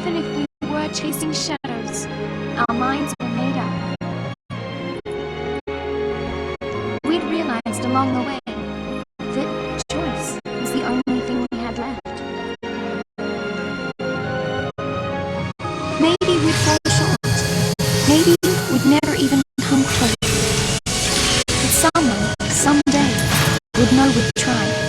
even if we were chasing shadows, our minds were made up. We'd realized along the way that choice was the only thing we had left. Maybe we'd fall short. Maybe we'd never even come close. But someone, someday, would know we'd tried.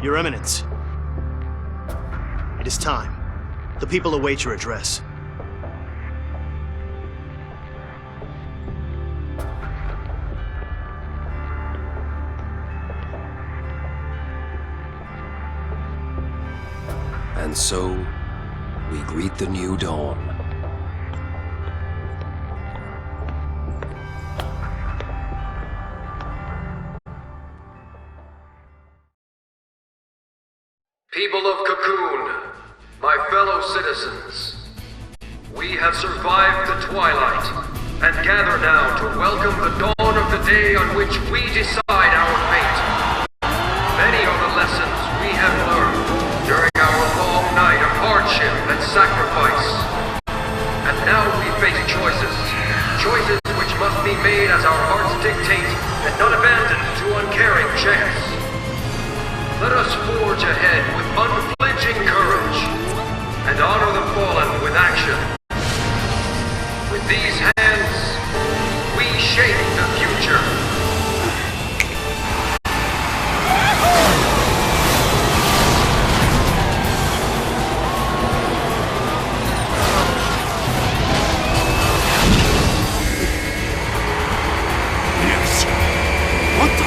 Your Eminence. It is time. The people await your address. And so, we greet the new dawn. People of Cocoon, my fellow citizens, we have survived the twilight and gather now to welcome the dawn of the day on which we decide our fate. Many are the lessons we have learned during our long night of hardship and sacrifice. And now we face choices which must be made as our hearts dictate and not abandoned to uncaring chance. Let us forge ahead with unflinching courage and honor the fallen with action. With these hands, we shape the future. Yes. What the?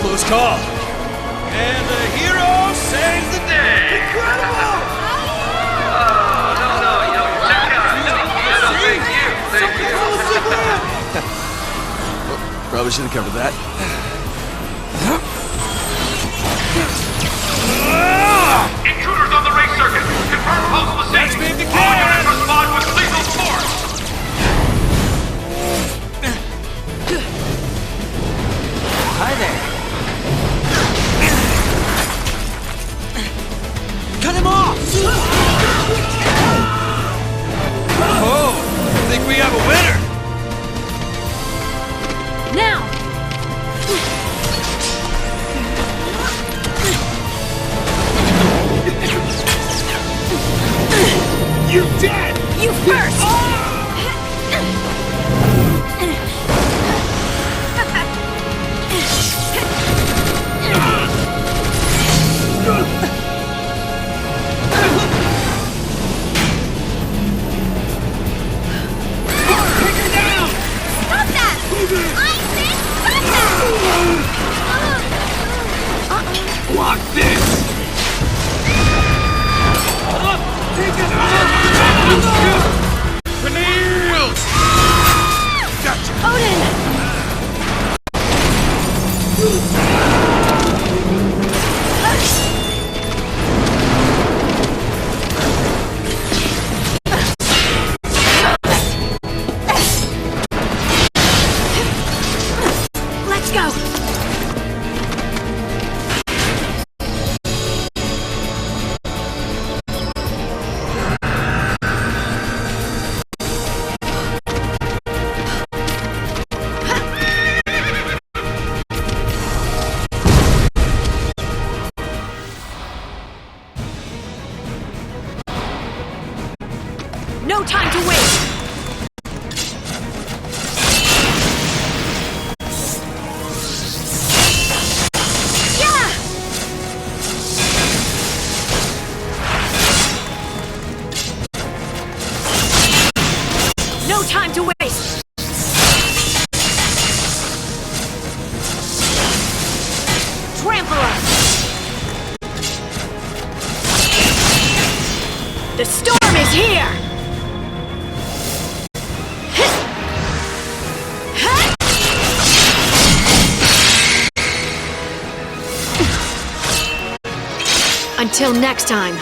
Close call. And the hero saves the day. Incredible! No, check out. No, thank you. Probably should have covered that. Intruders on the race circuit. Confirm pulse was safe. Let's make the All case. units respond with lethal force. Hi there. Cut him off! Oh, I think we have a winner. Now! You dead! You first! Stop that! I said stop that! Block this! No time to waste! No time to waste! Trample us! The storm is here! Until next time.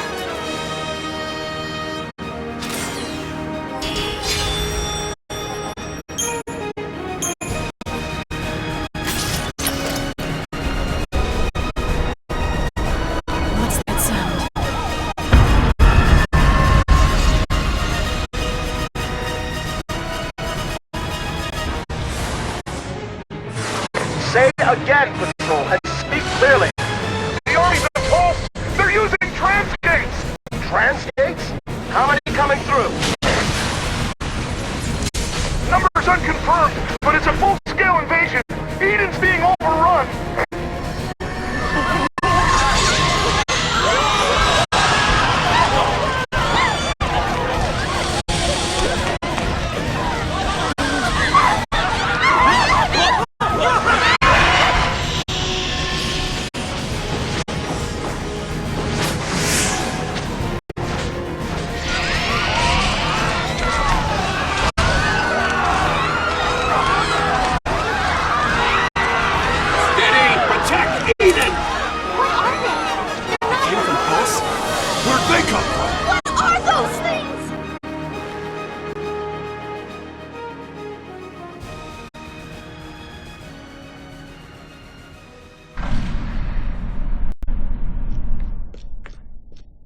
What's that sound? Say again, Patrol, and speak clearly. The armies of Pulse, they're using transgates! Transgates? How many coming through? Numbers unconfirmed, but it's a full-scale invasion. Eden's being overrun.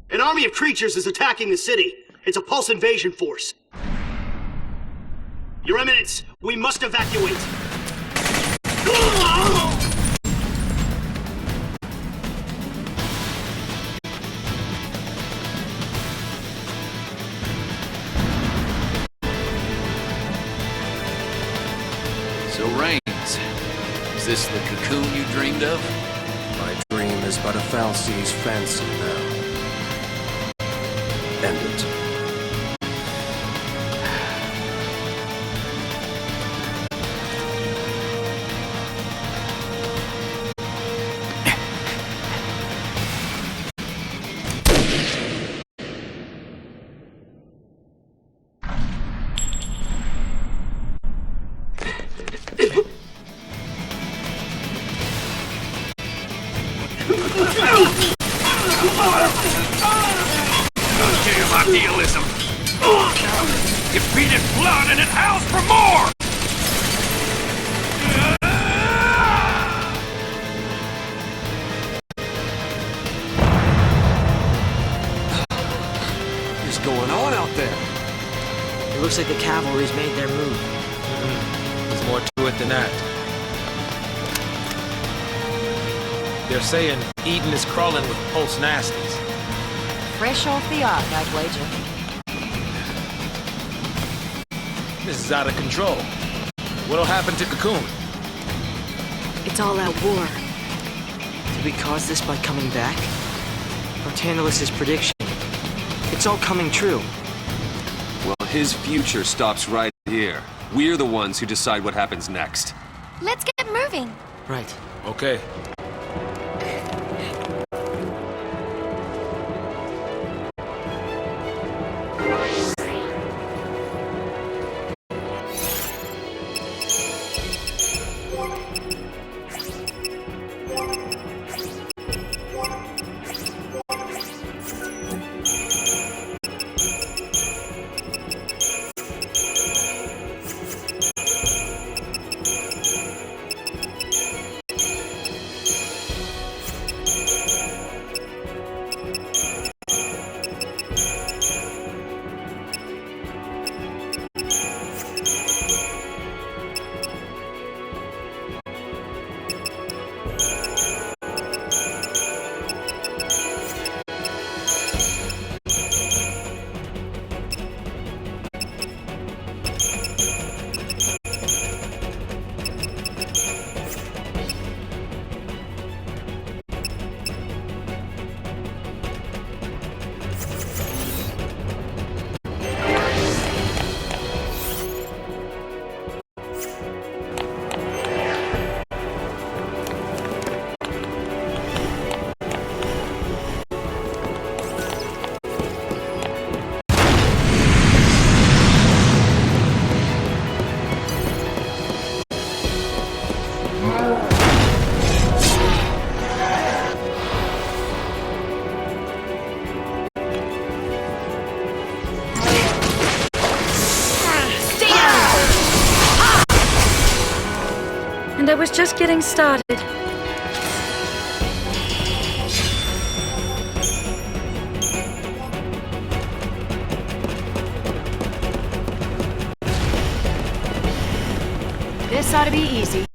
An army of creatures is attacking the city. It's a Pulse invasion force. Your Eminence, we must evacuate. So, Reigns, is this the cocoon you dreamed of? My dream is but a Fal'Cie's fancy now. End it. Idealism. You feed it blood and it howls for more! What's going on out there? It looks like the cavalry's made their move. There's more to it than that. They're saying Eden is crawling with Pulse nasties. Fresh off the ark, I'd wager. This is out of control. What'll happen to Cocoon? It's all out war. Did we cause this by coming back? Or Tantalus' prediction? It's all coming true. Well, his future stops right here. We're the ones who decide what happens next. Let's get moving. Right. Okay. that was just getting started. This ought to be easy.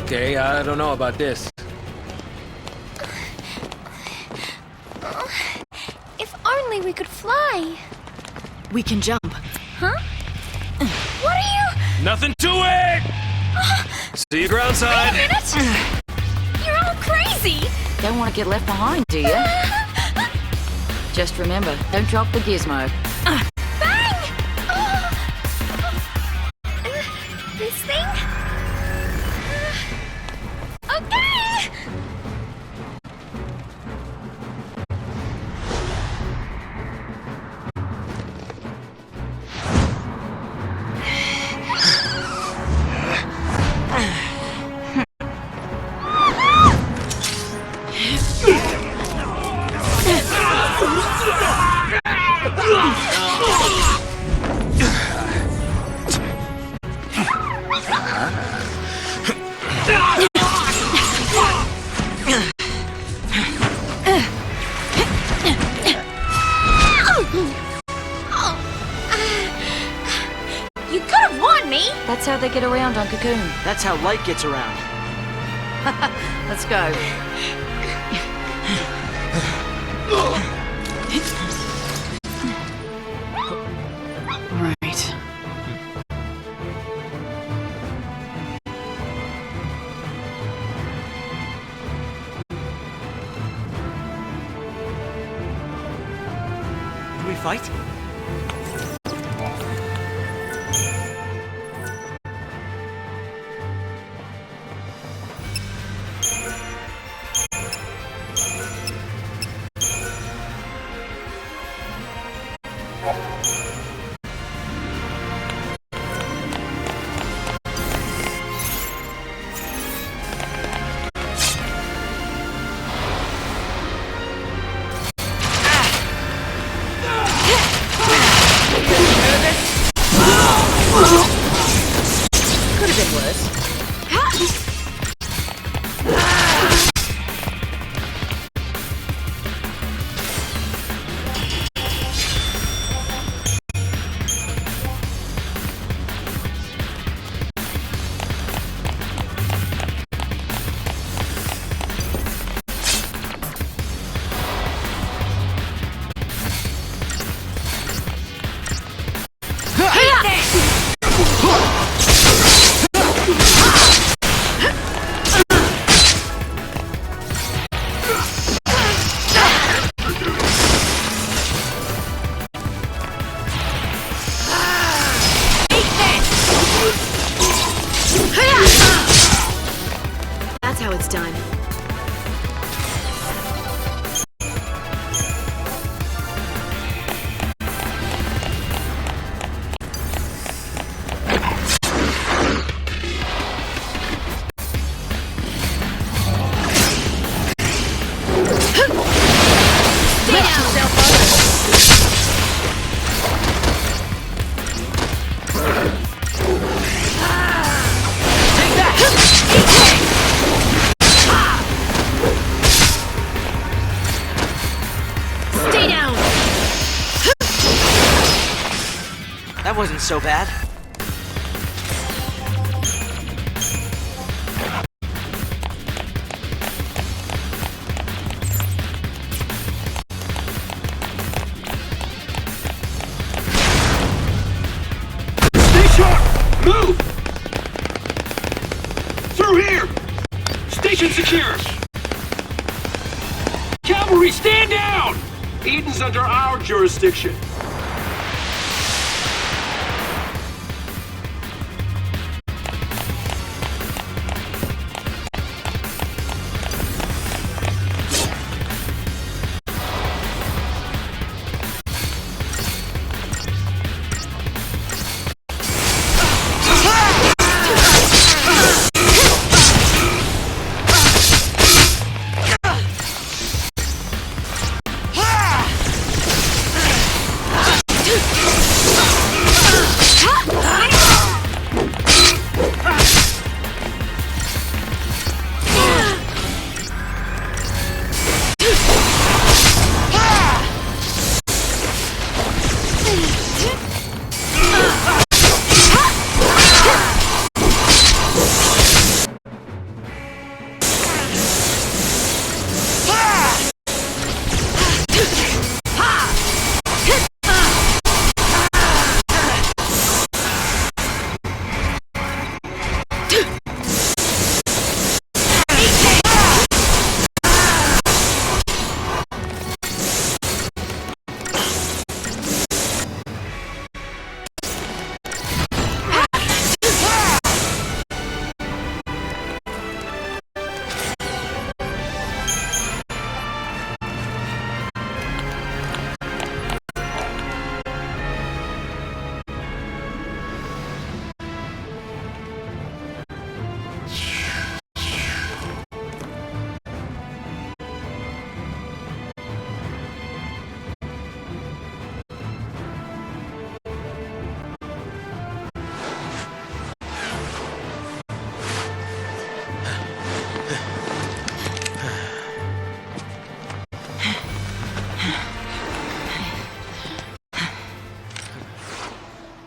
Okay, I don't know about this. If only we could fly. We can jump. Huh? What are you? Nothing to it! See you groundside! Wait a minute! You're all crazy! Don't want to get left behind, do you? Just remember, don't drop the gizmo. Bang! This thing? Okay! You could have won me! That's how they get around on Cocoon. That's how light gets around. Let's go. Right. Do we fight? Stay down! That wasn't so bad. Stay sharp! Move! Through here! Station secure! Cavalry, stand down! Eden's under our jurisdiction.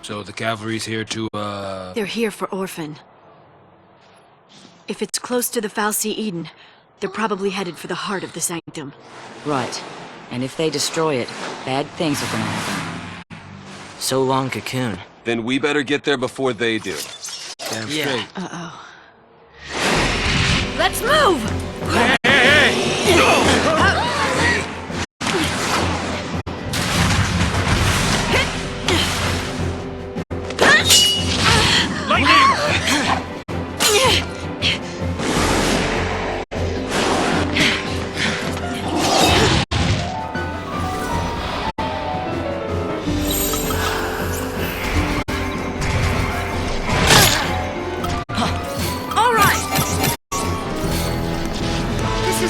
So the cavalry's here to, They're here for Orphan. If it's close to the Fal'Cie Eden, they're probably headed for the heart of the Sanctum. Right. And if they destroy it, bad things are gonna happen. So long, Cocoon. Then we better get there before they do. damn Yeah. straight. Uh-oh. Let's move!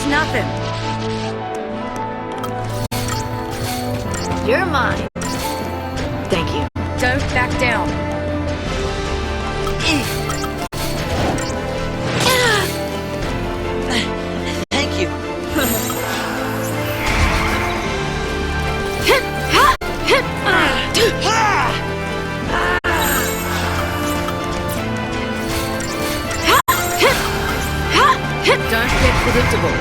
Nothing. You're mine. Thank you. Don't back down. Thank you. Don't get predictable.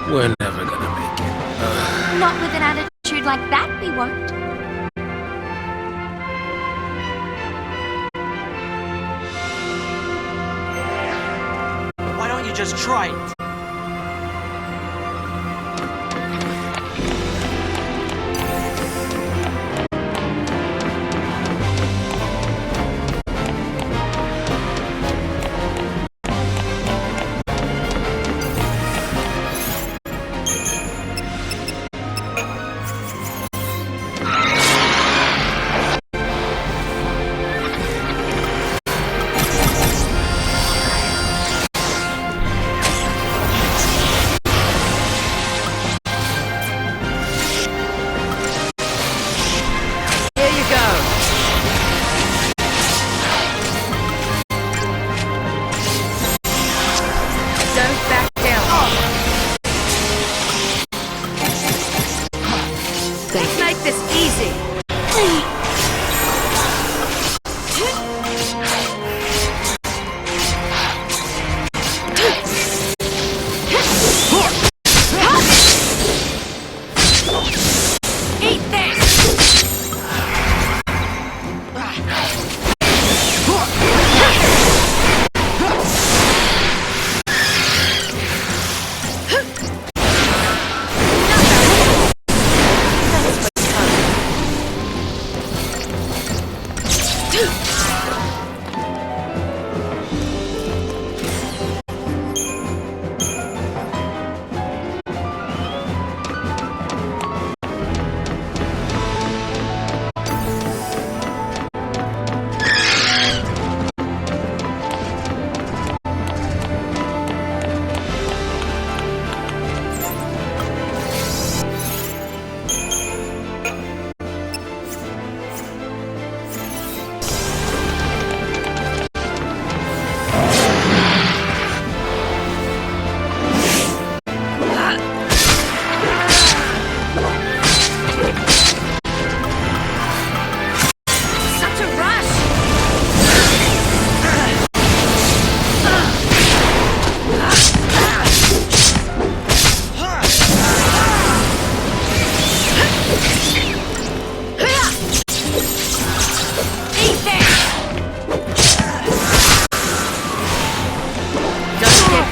We're never gonna make it. Not with an attitude like that, we won't. Why don't you just try it?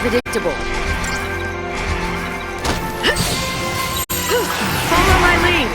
unpredictable. Follow my lead.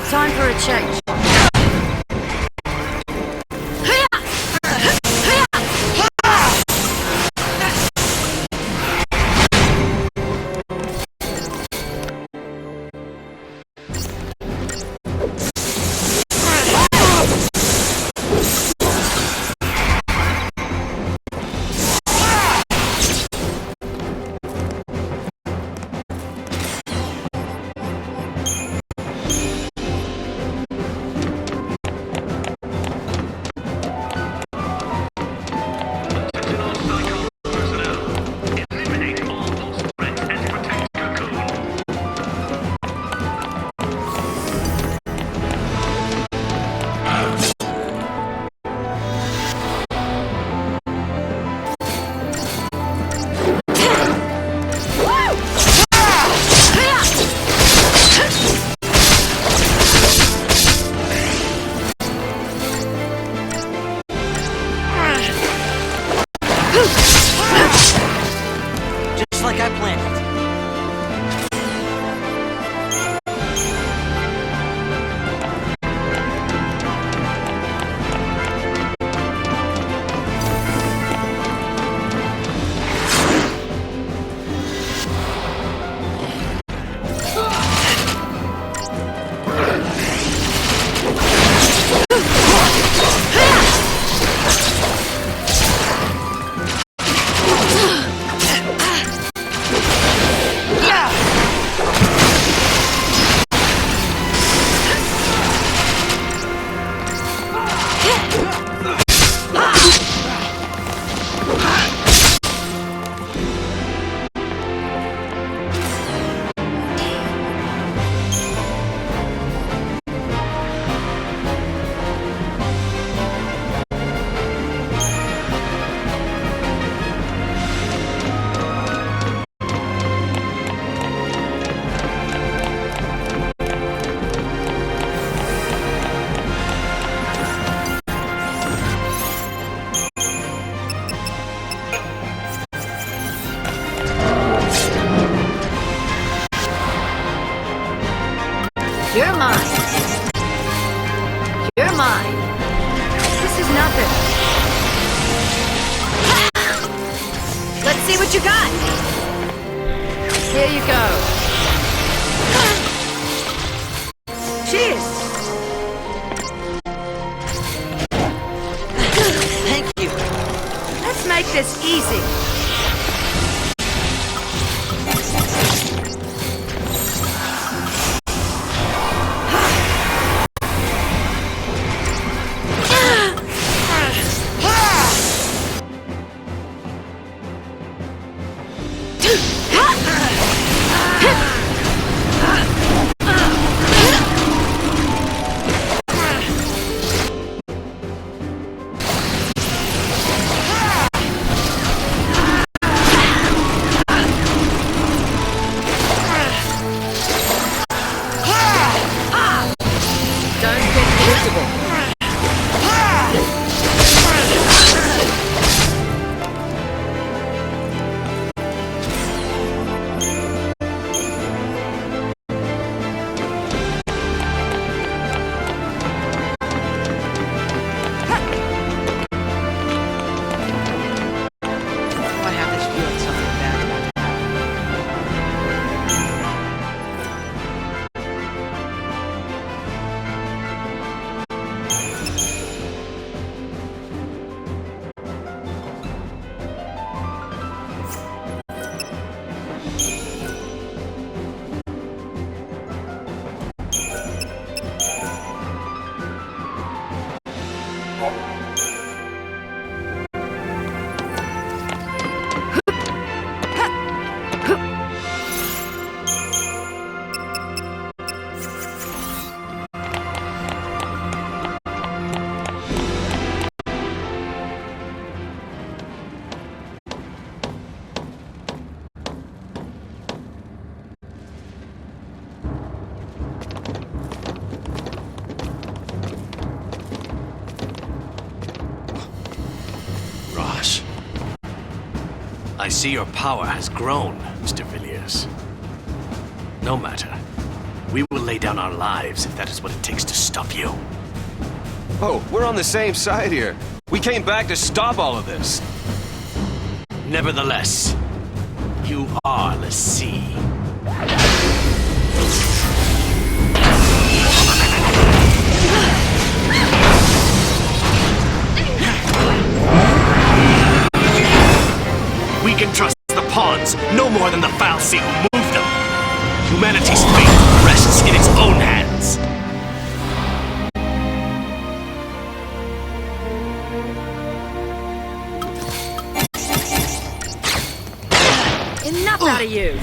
Time for a change. Just like I planned it. You're mine. You're mine. This is nothing. Let's see what you got. Here you go. Cheers! Thank you. Let's make this easy. I see your power has grown, Mr. Villiers. No matter. We will lay down our lives if that is what it takes to stop you. Oh, we're on the same side here. We came back to stop all of this. Nevertheless, you are l'Cie. We can trust the pawns no more than the fal'Cie who moved them. Humanity's fate rests in its own hands. Enough out of you!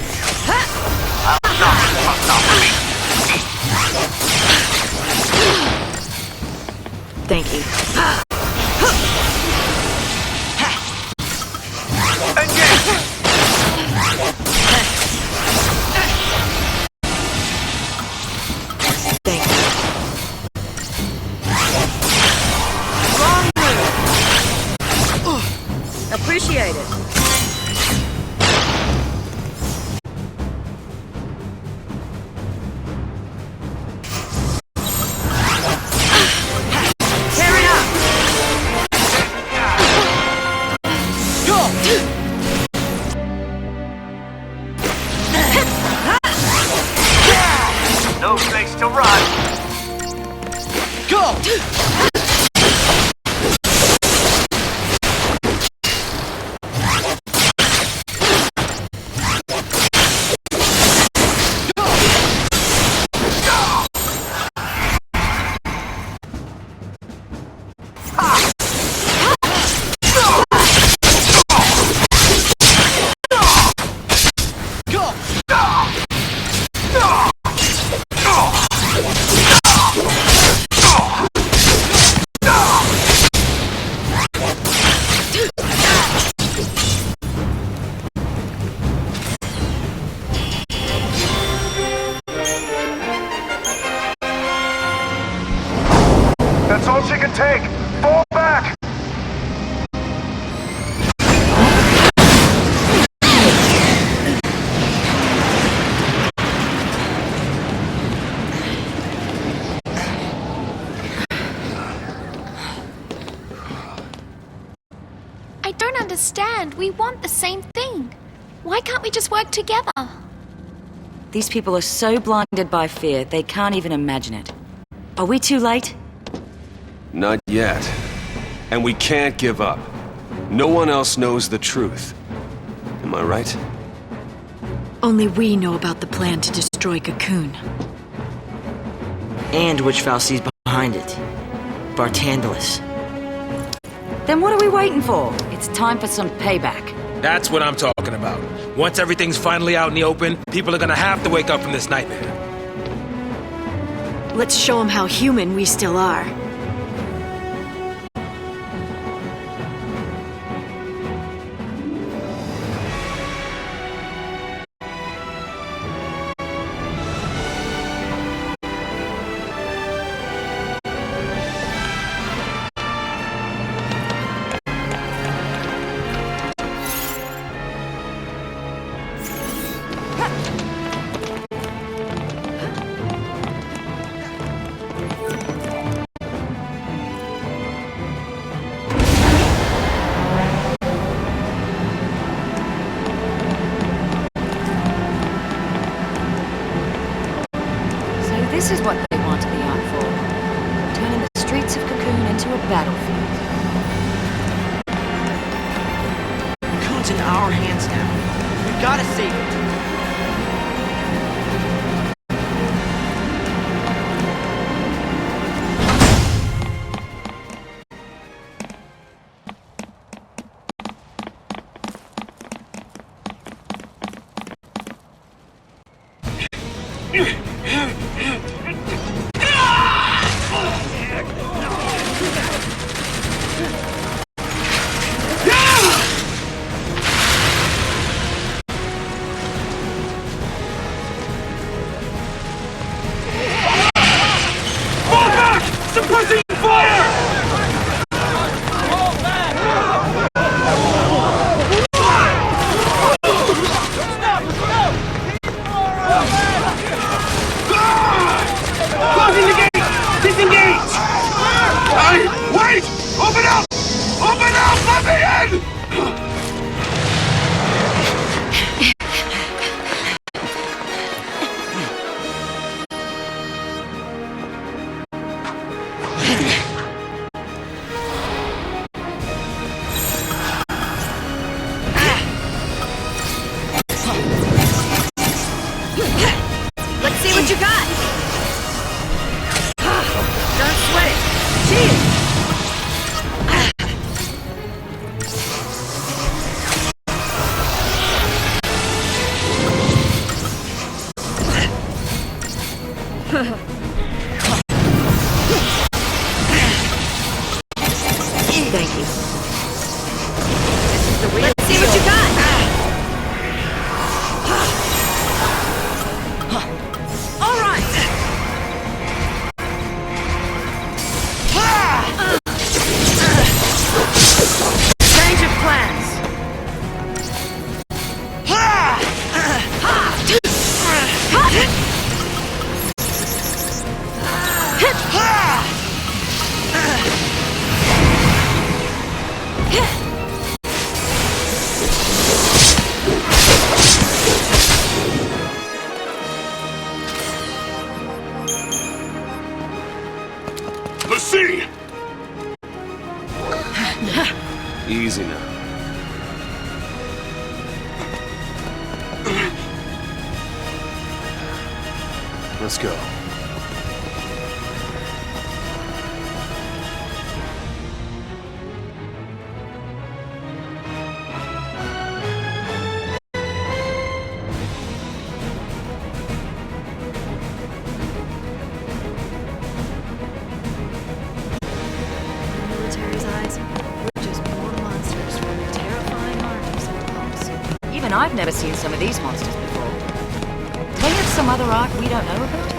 Thank you. Thank you. Appreciate it. No place to run. Go! That's all she can take. Fall back. I don't understand. We want the same thing. Why can't we just work together? These people are so blinded by fear, they can't even imagine it. Are we too late? Not yet. And we can't give up. No one else knows the truth. Am I right? Only we know about the plan to destroy Cocoon. And which fal'Cie's behind it. Barthandelus. Then what are we waiting for? It's time for some payback. That's what I'm talking about. Once everything's finally out in the open, people are gonna have to wake up from this nightmare. Let's show them how human we still are. This is what they wanted the Ark for. Turning the streets of Cocoon into a battlefield. Cocoon's in our hands now. We gotta save it. Suppressing fire! Thank you. This is the real Let's see what you got! All right! Change of plans! The sea! Easy now. Let's go. Military's eyes, we're just more monsters from the terrifying armies of Pulse. Even I've never seen some of these monsters before. Maybe it's some other arc we don't know about?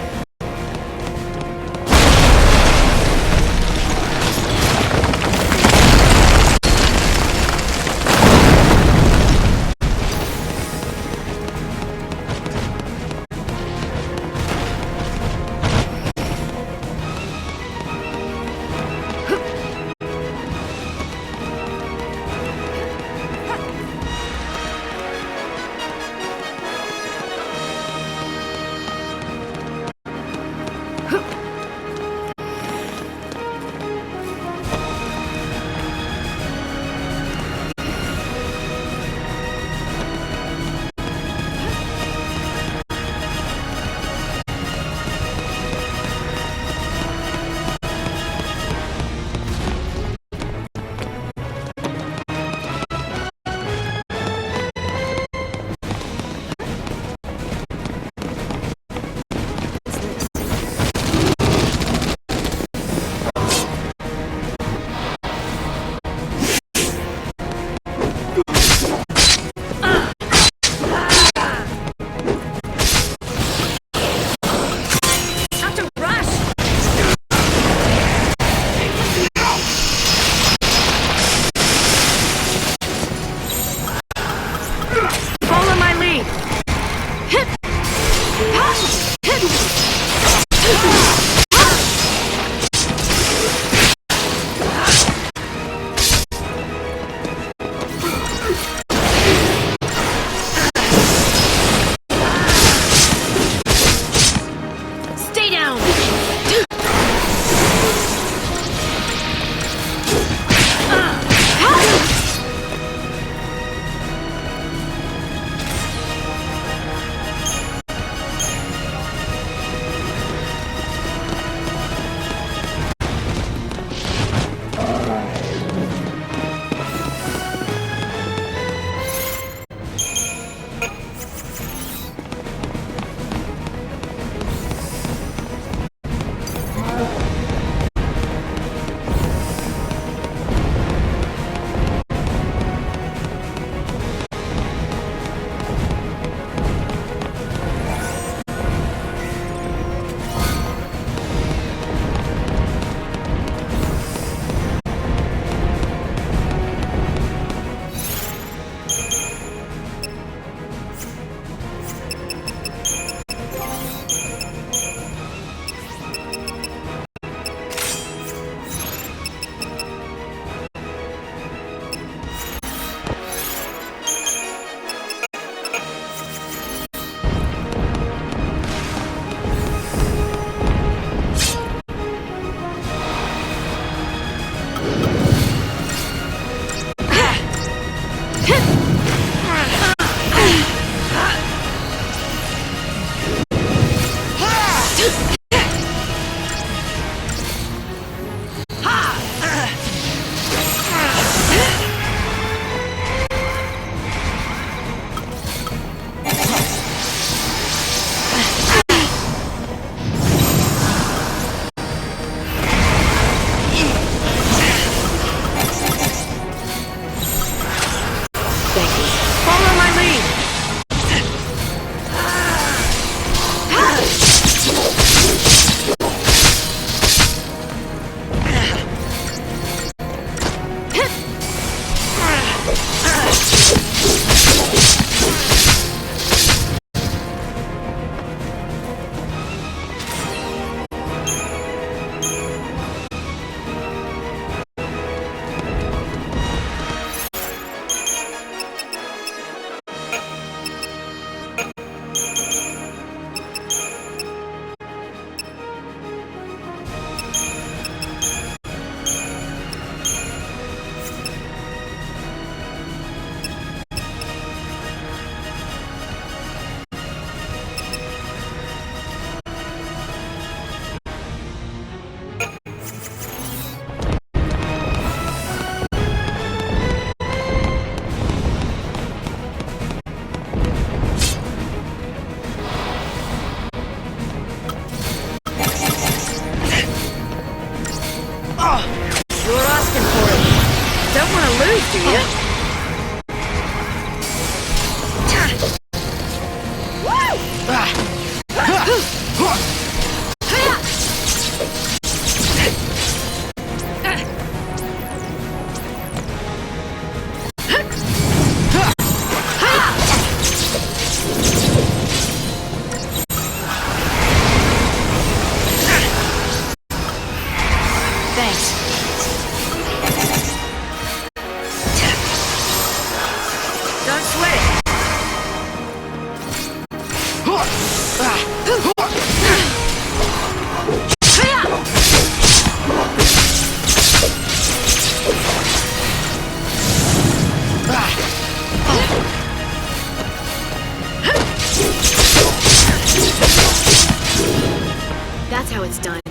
That's how it's done.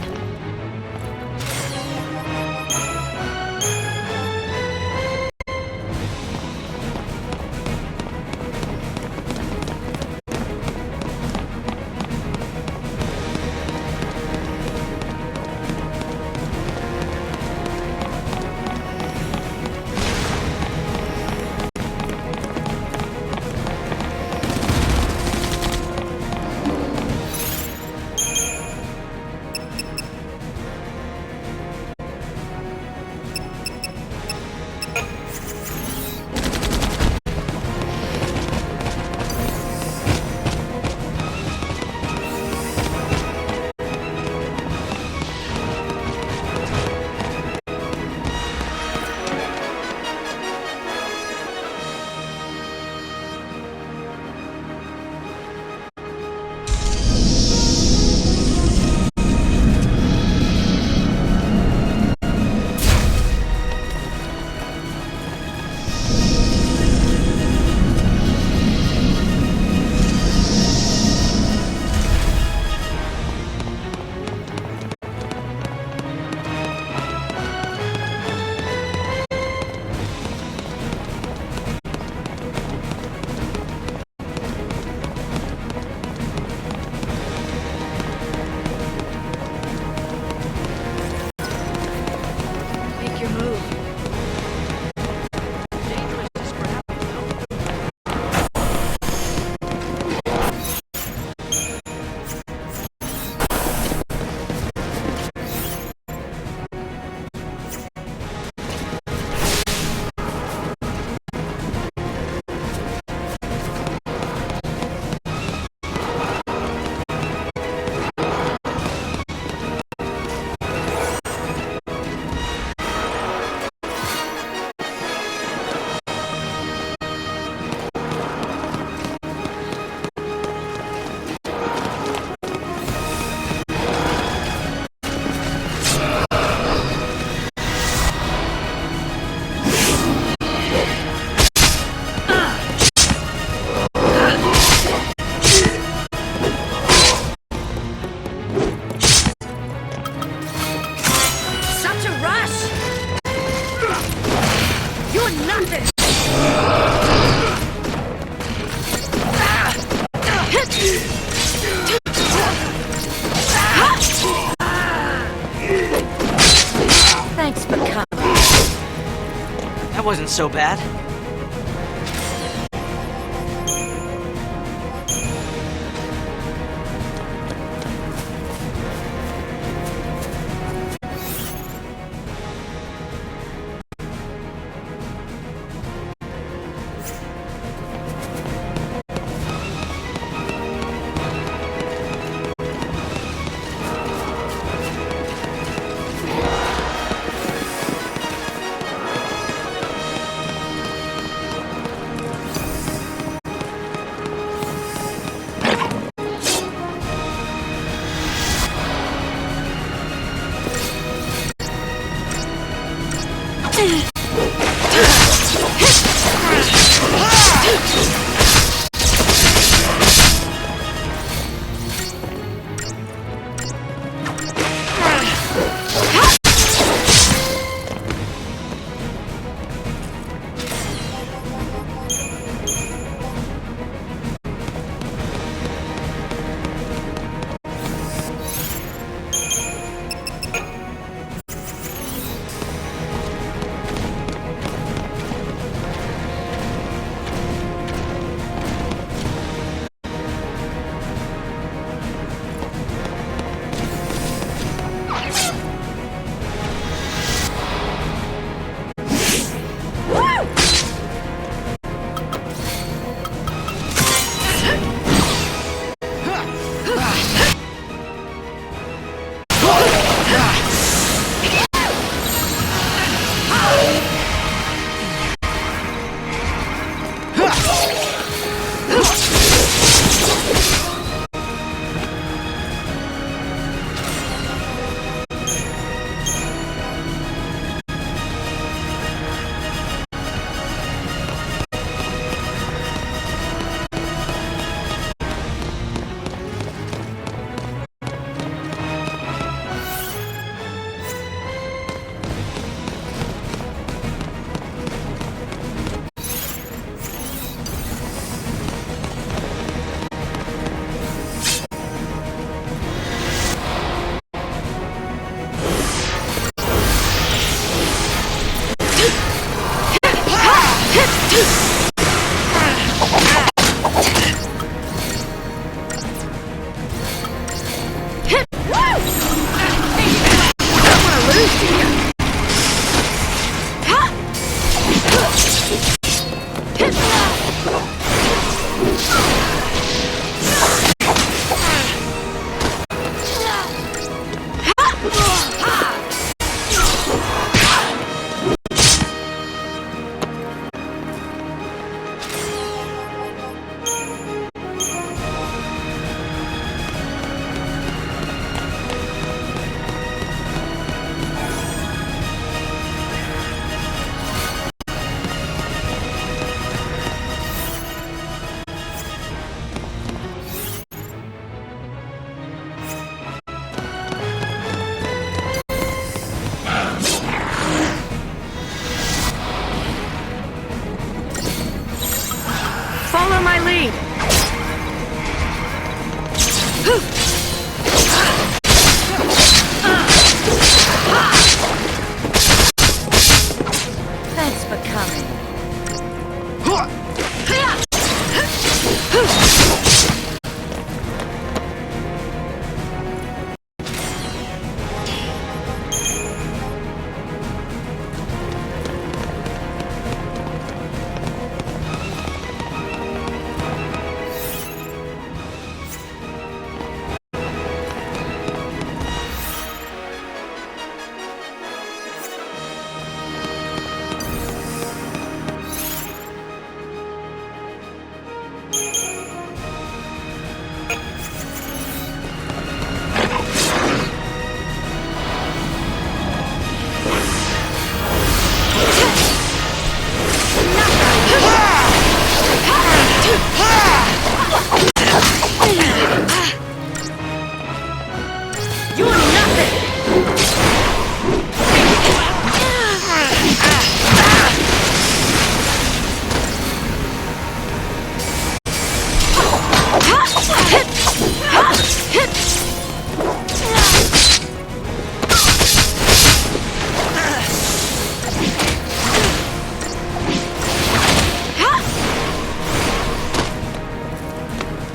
Thanks for coming. That wasn't so bad. speed! Thanks for coming.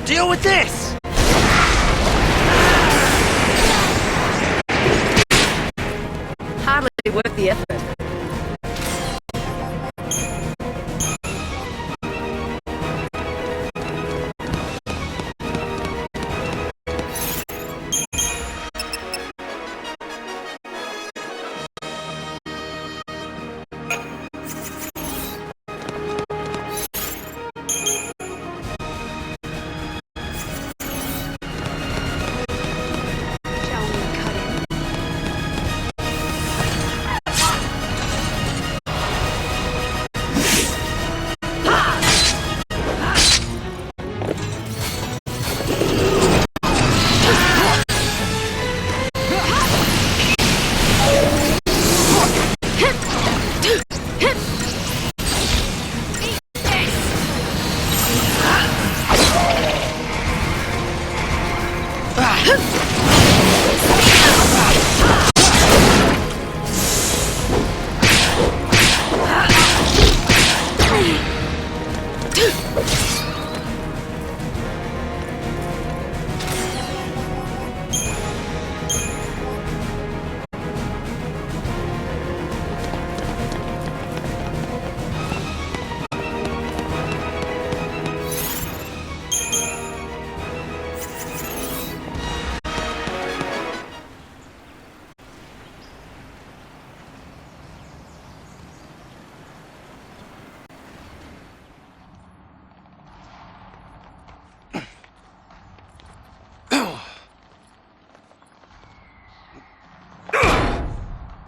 Deal with this! Hardly worth the effort. Shall we cut in?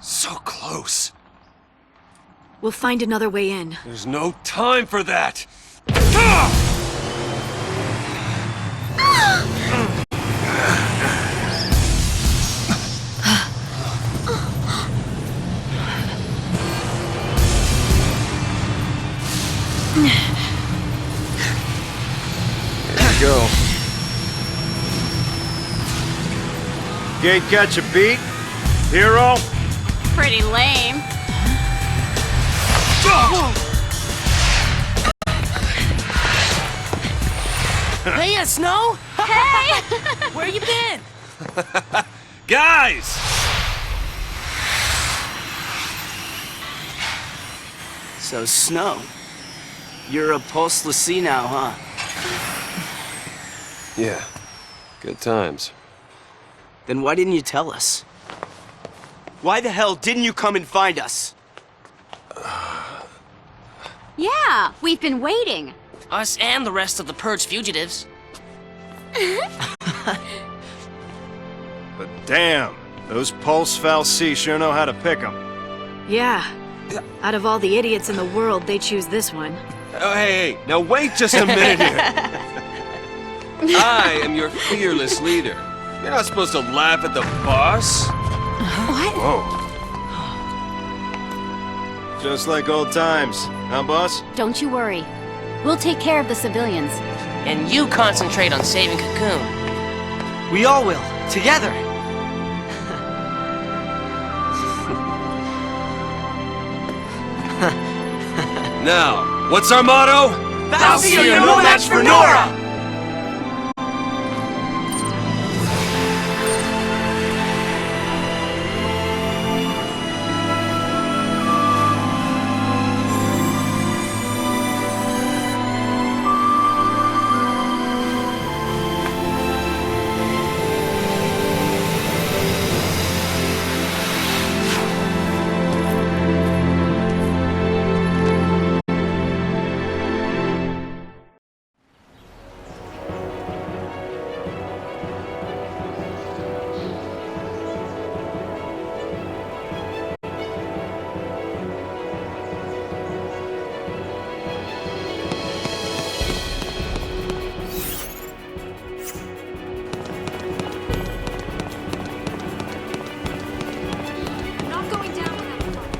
So close. We'll find another way in. There's no time for that. Go. Gate catch a beat? Hero? Pretty lame. Hey, Snow! Hey! Where you been? Guys! So, Snow, you're a Pulse L'Cie now, huh? Yeah. Good times. Then why didn't you tell us? Why the hell didn't you come and find us? Yeah, we've been waiting. Us and the rest of the Purge fugitives. But damn, those Pulse fal'Cie sure know how to pick 'em. Yeah. Out of all the idiots in the world, they choose this one. Oh, hey, now wait just a minute here. I am your fearless leader. You're not supposed to laugh at the boss. What? Whoa. Just like old times, huh, boss? Don't you worry. We'll take care of the civilians. and you concentrate on saving Cocoon. We all will, together. Now, what's our motto? Fal'Cie, you're no match for Nora! Not going down without a fight.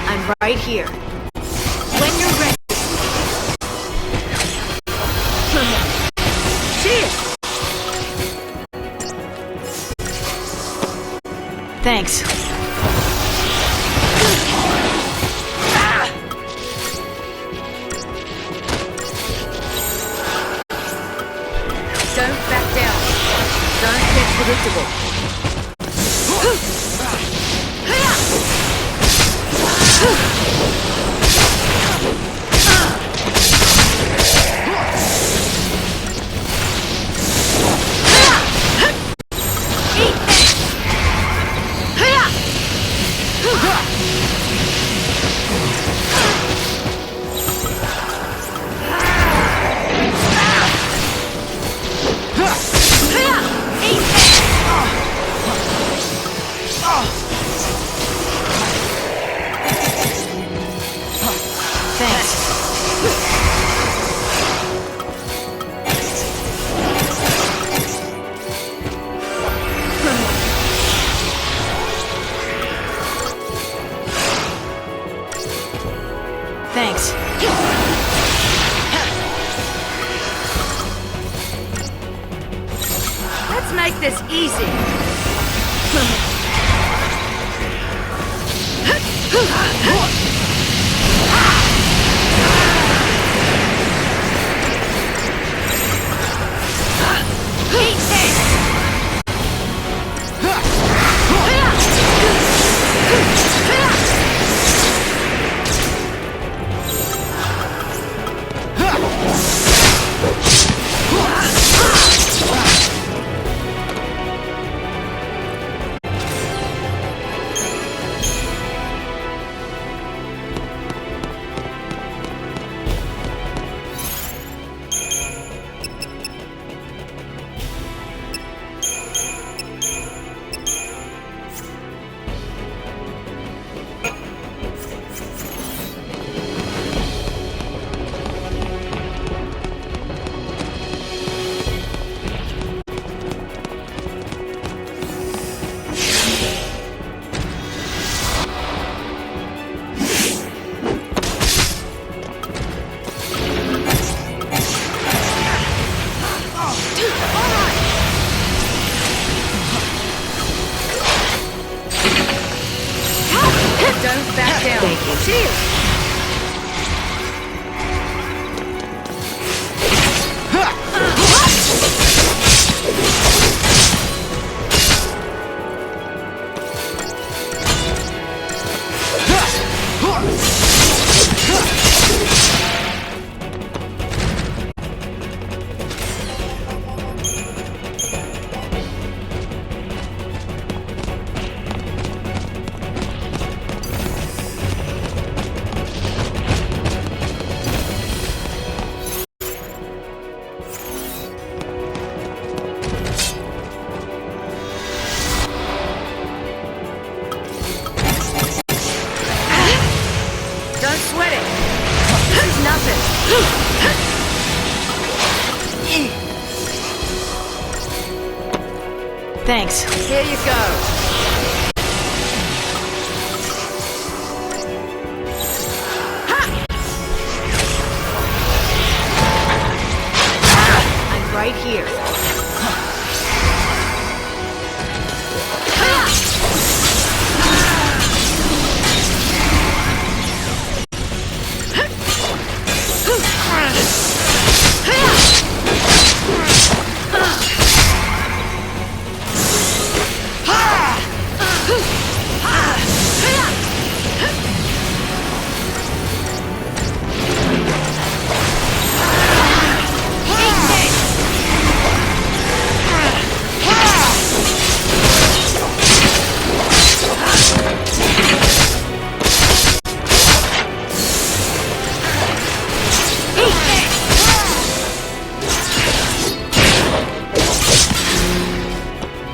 I'm right here. When you're ready. Cheers! Thanks. Don't back down. Don't get predictable. Thanks. Let's make this easy. Eat this! Don't back down. Thank you. Cheers! Don't sweat it. This is nothing. Thanks. Here you go. I'm right here.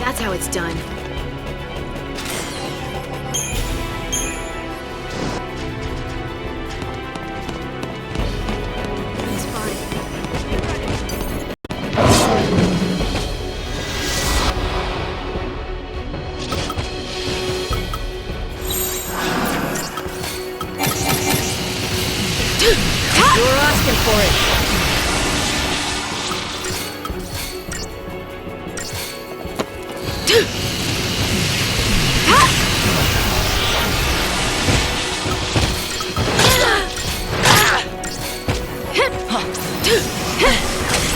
That's how it's done. It's fine. You're asking for it.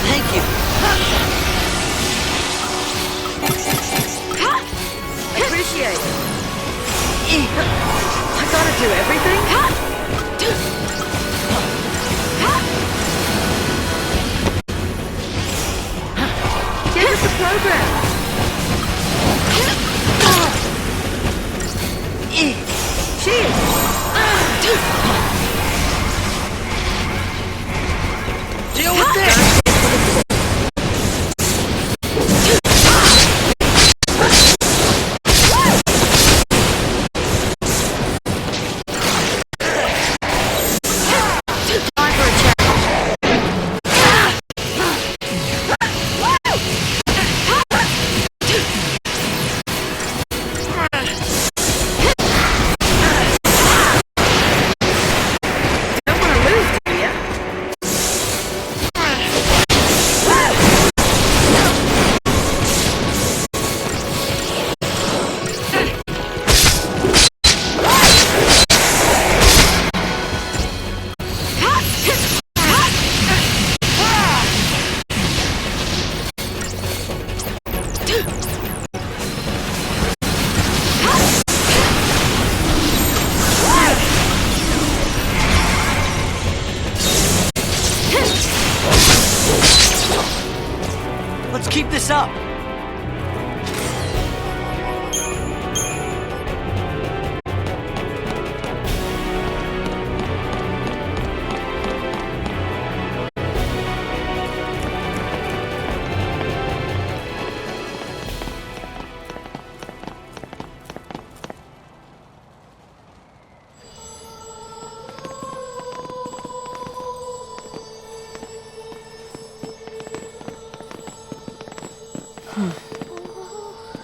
Thank you. Appreciate it. I gotta do everything? Get with the program. Cheers. Deal with this! keep this up.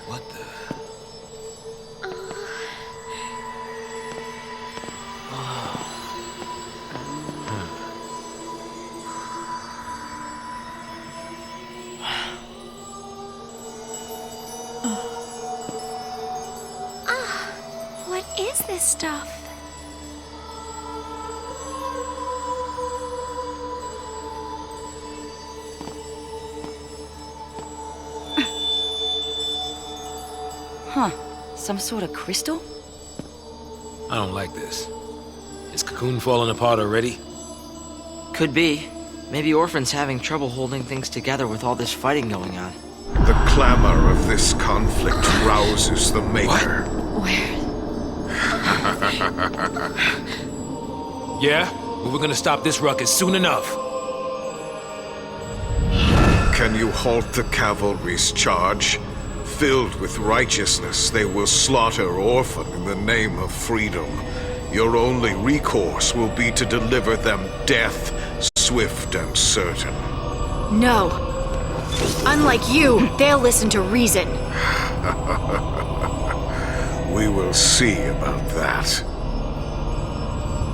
What the? What is this stuff? Huh. Some sort of crystal? I don't like this. Is Cocoon falling apart already? Could be. Maybe Orphan's having trouble holding things together with all this fighting going on. The clamor of this conflict rouses the Maker. Where? Yeah? Well, we're gonna stop this ruckus soon enough. Can you halt the cavalry's charge? Filled with righteousness, they will slaughter Orphan in the name of freedom. Your only recourse will be to deliver them death, swift and certain. No. Unlike you, they'll listen to reason. We will see about that.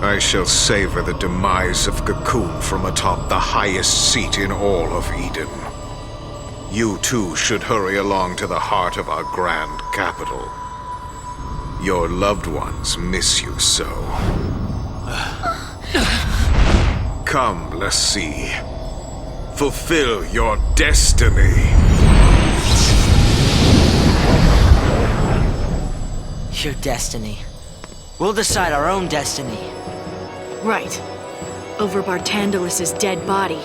I shall savor the demise of Cocoon from atop the highest seat in all of Eden. You too should hurry along to the heart of our grand capital. Your loved ones miss you so. Come, Lassie. Fulfill your destiny. Your destiny. We'll decide our own destiny. Right. Over Bartandalus's dead body.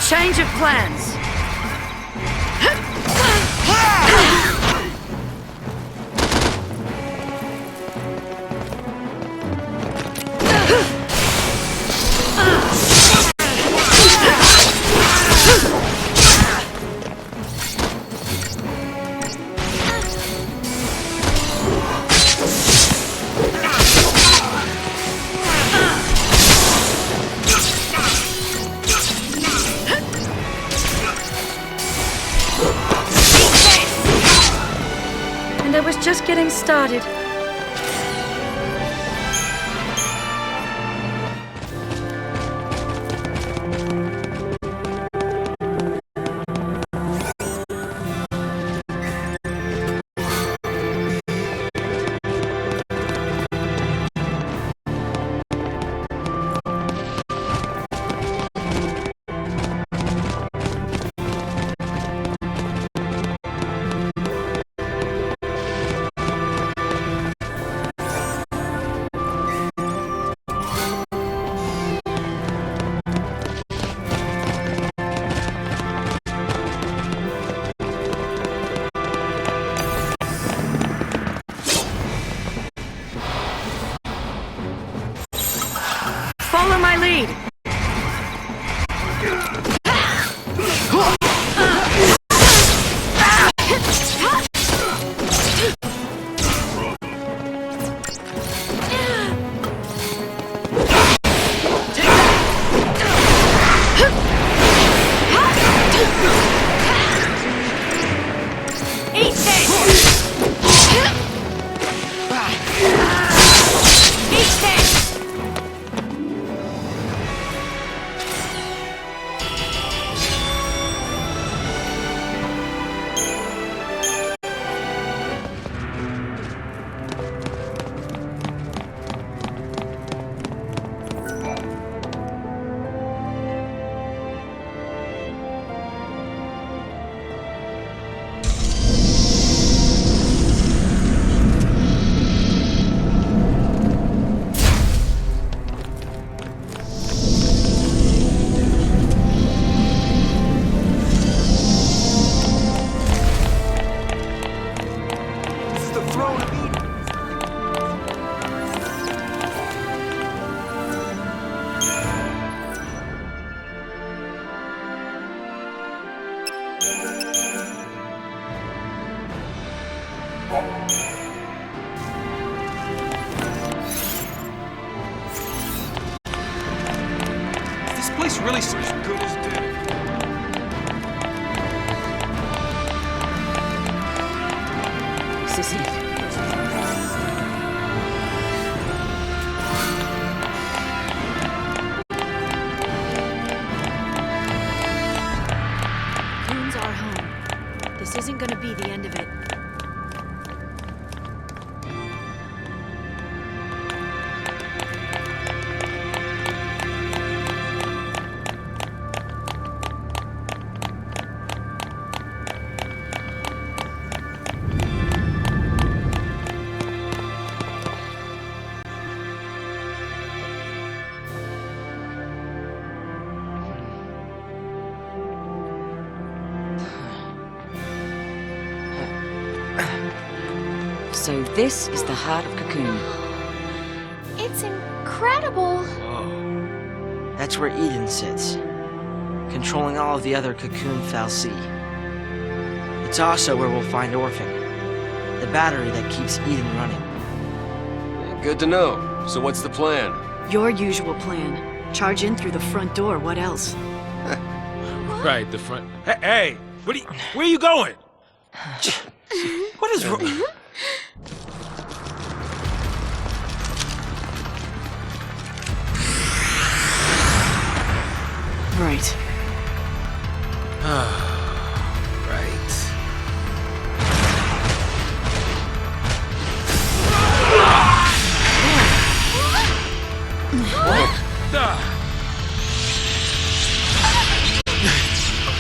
Change of plans. getting started. Follow my lead. Eat this! Eat this! This place really as good as dead. This is it. Cocoon's our home. This isn't gonna be the end of it. So this is the heart of Cocoon. It's incredible. That's where Eden sits, controlling all of the other Cocoon Fal'Cie. It's also where we'll find Orphan, the battery that keeps Eden running. Good to know. So what's the plan? Your usual plan. Charge in through the front door, what else? Right, the front. Hey, where are you going? What is wrong? Right. Right.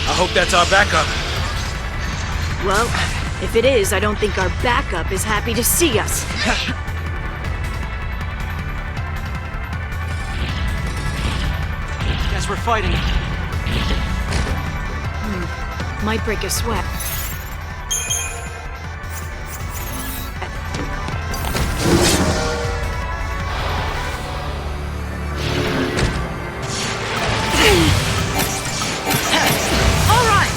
I hope that's our backup. Well, if it is, I don't think our backup is happy to see us. Guess we're fighting. Might break a sweat. All right.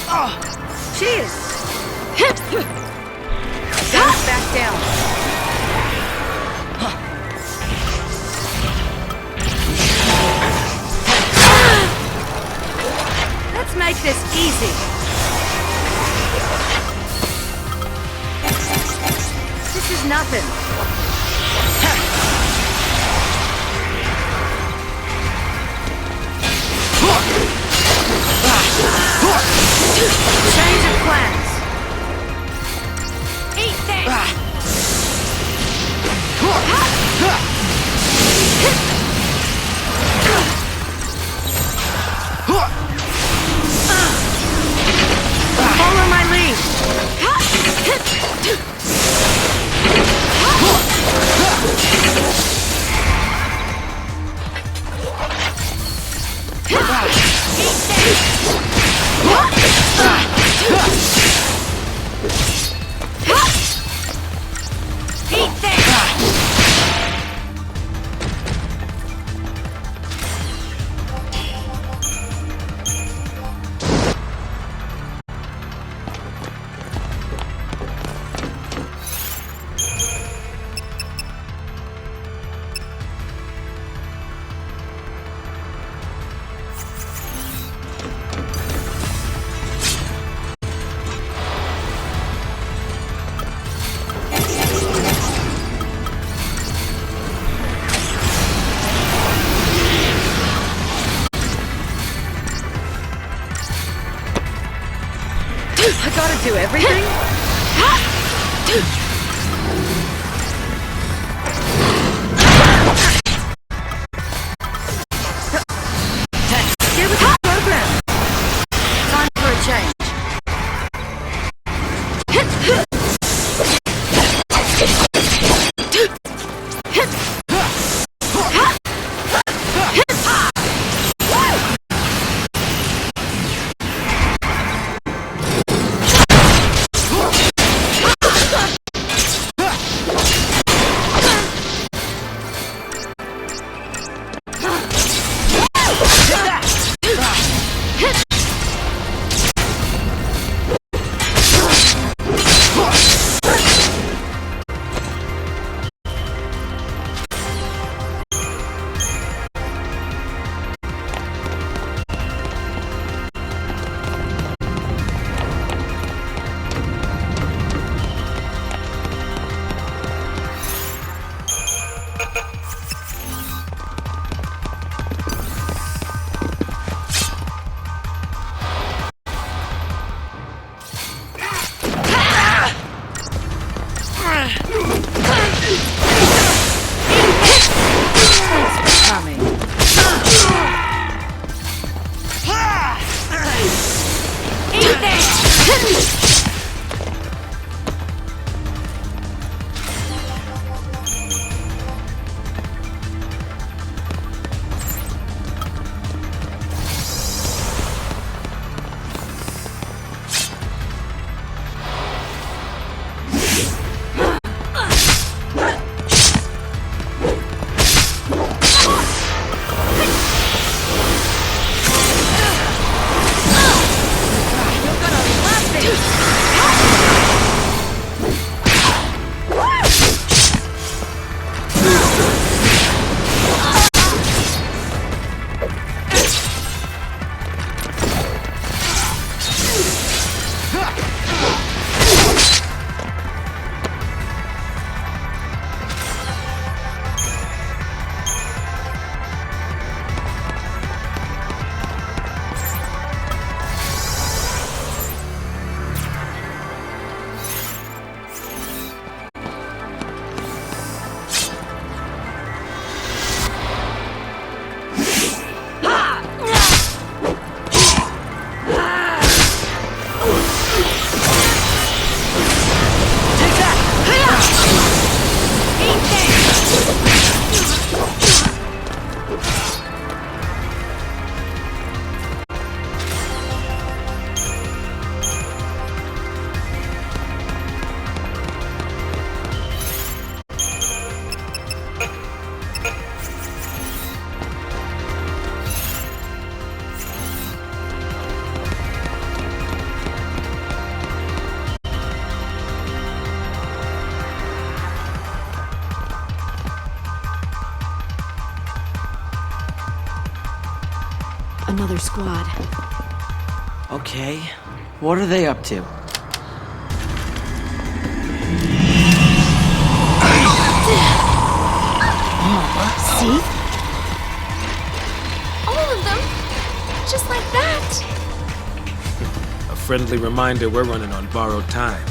Oh, cheers. Don't back down. That's make this easy. This is nothing. Change of plans. Eat this! Follow my lead. Eat this! I gotta do everything? Get with the program. Time for a change. Another squad. Okay, what are they up to? See? All of them? Just like that? A friendly reminder we're running on borrowed time.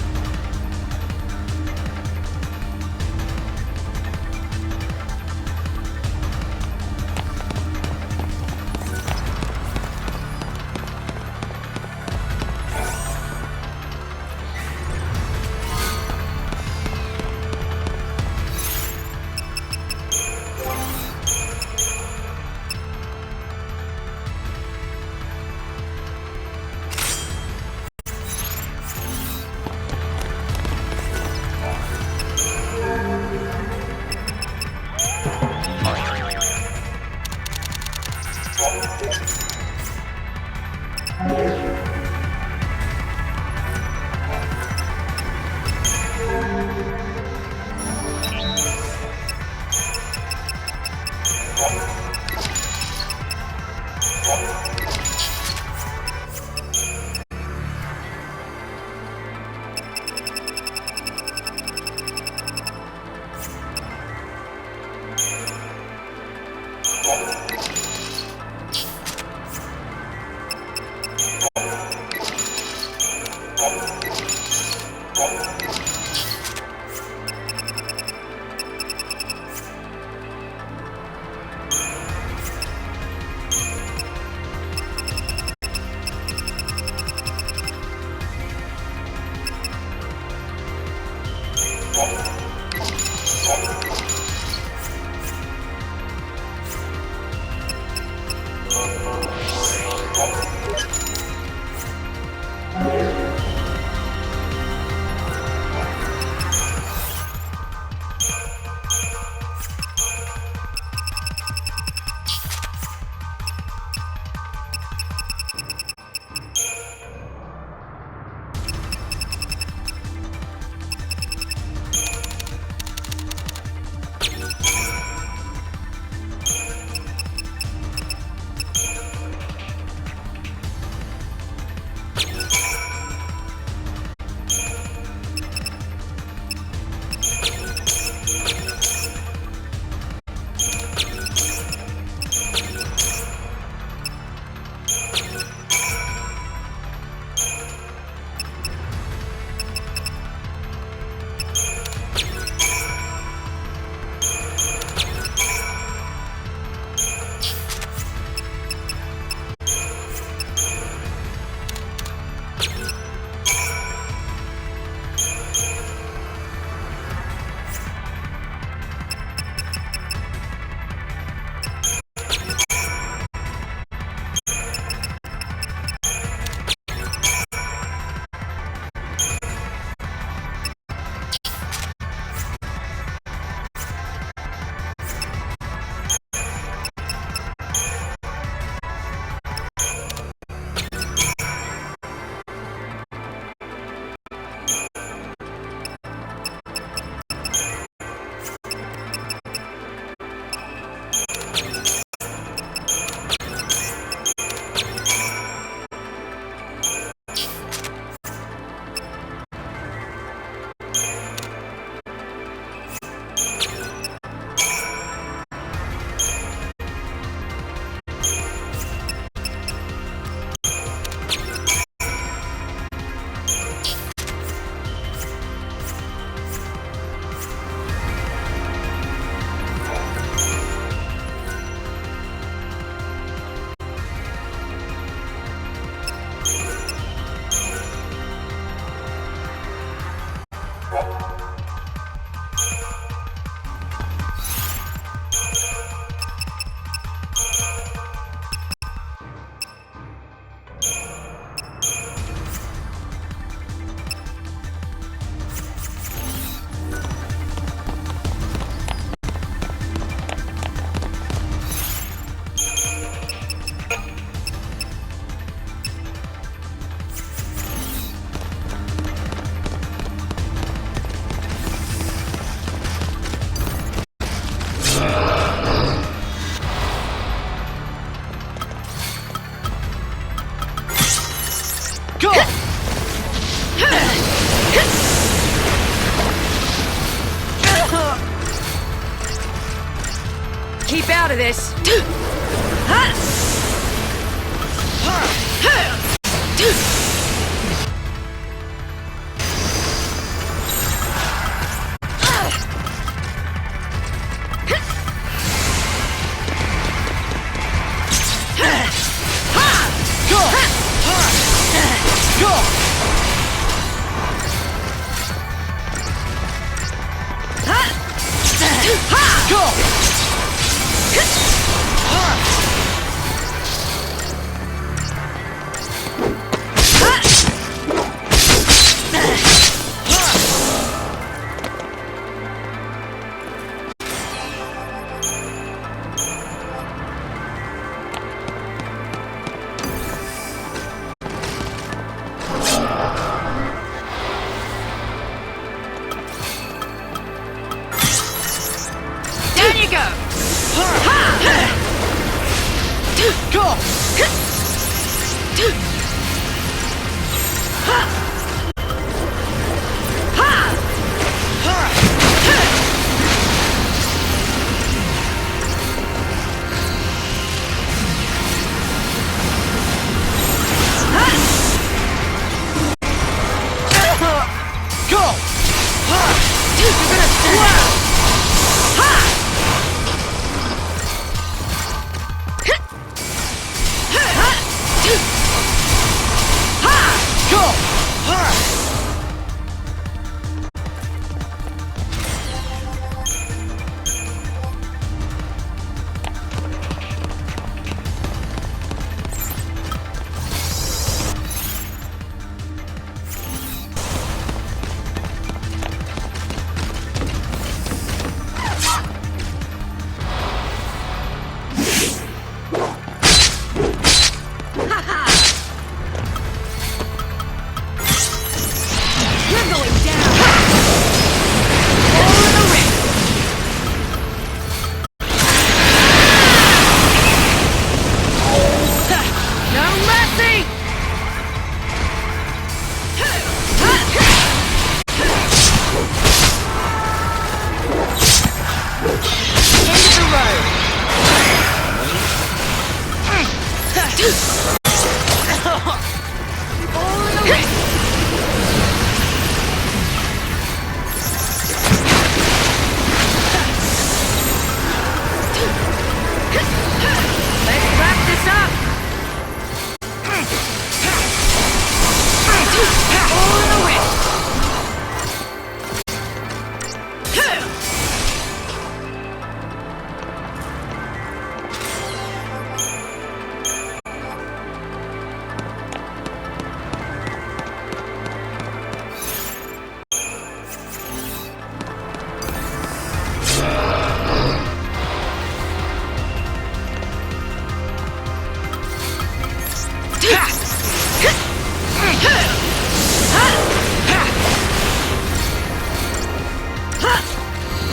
keep out of this.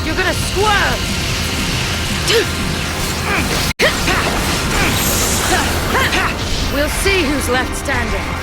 You're gonna squirm! We'll see who's left standing.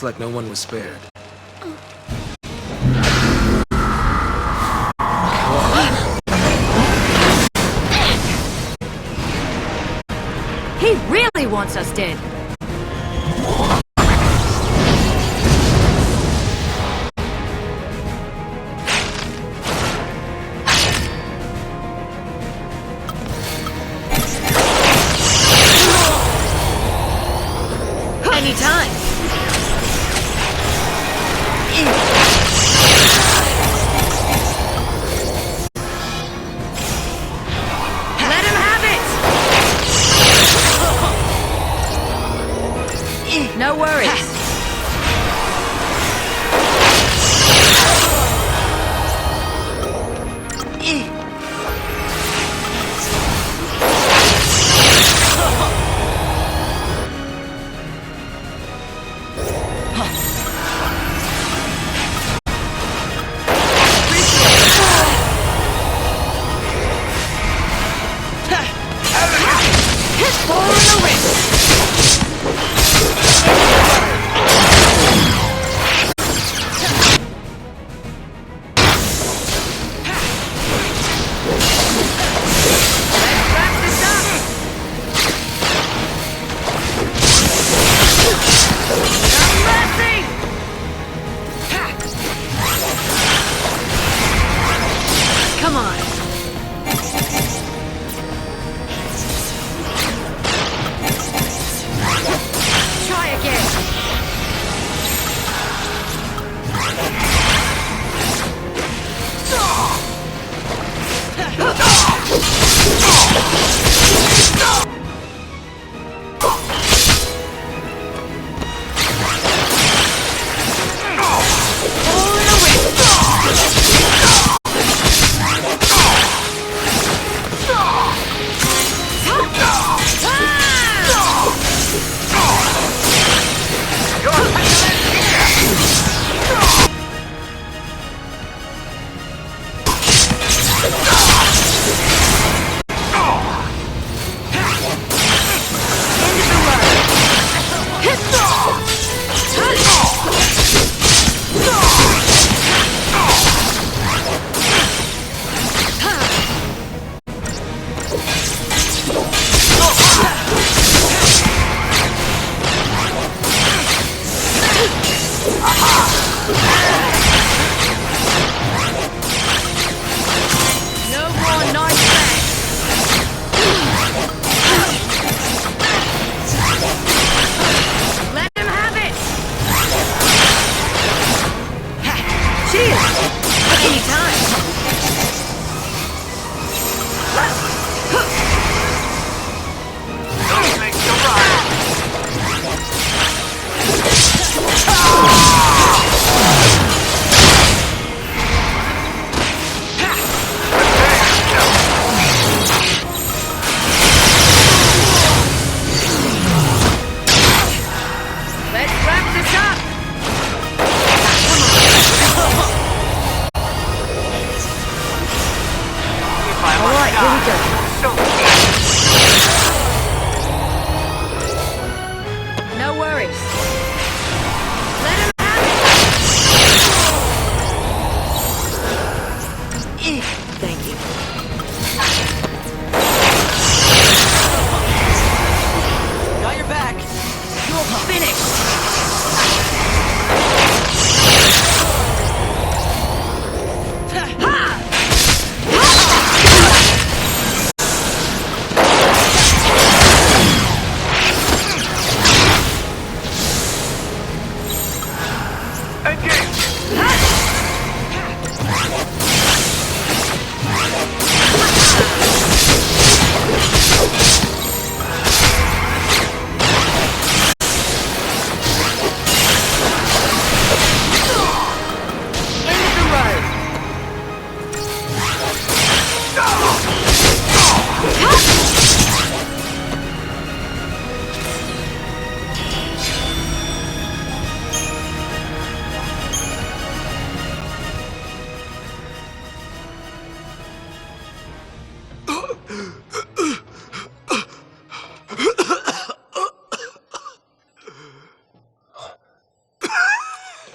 Looks like no one was spared. He really wants us dead. Anytime. Let him have it! No worries. Come on. Try again. No more nice bags. Let him have it. Cheers. Anytime. Don't think you're right. Let's wrap this up. All right, here we go. No worries. Let him have it. Thank you. Got your back. You're finished.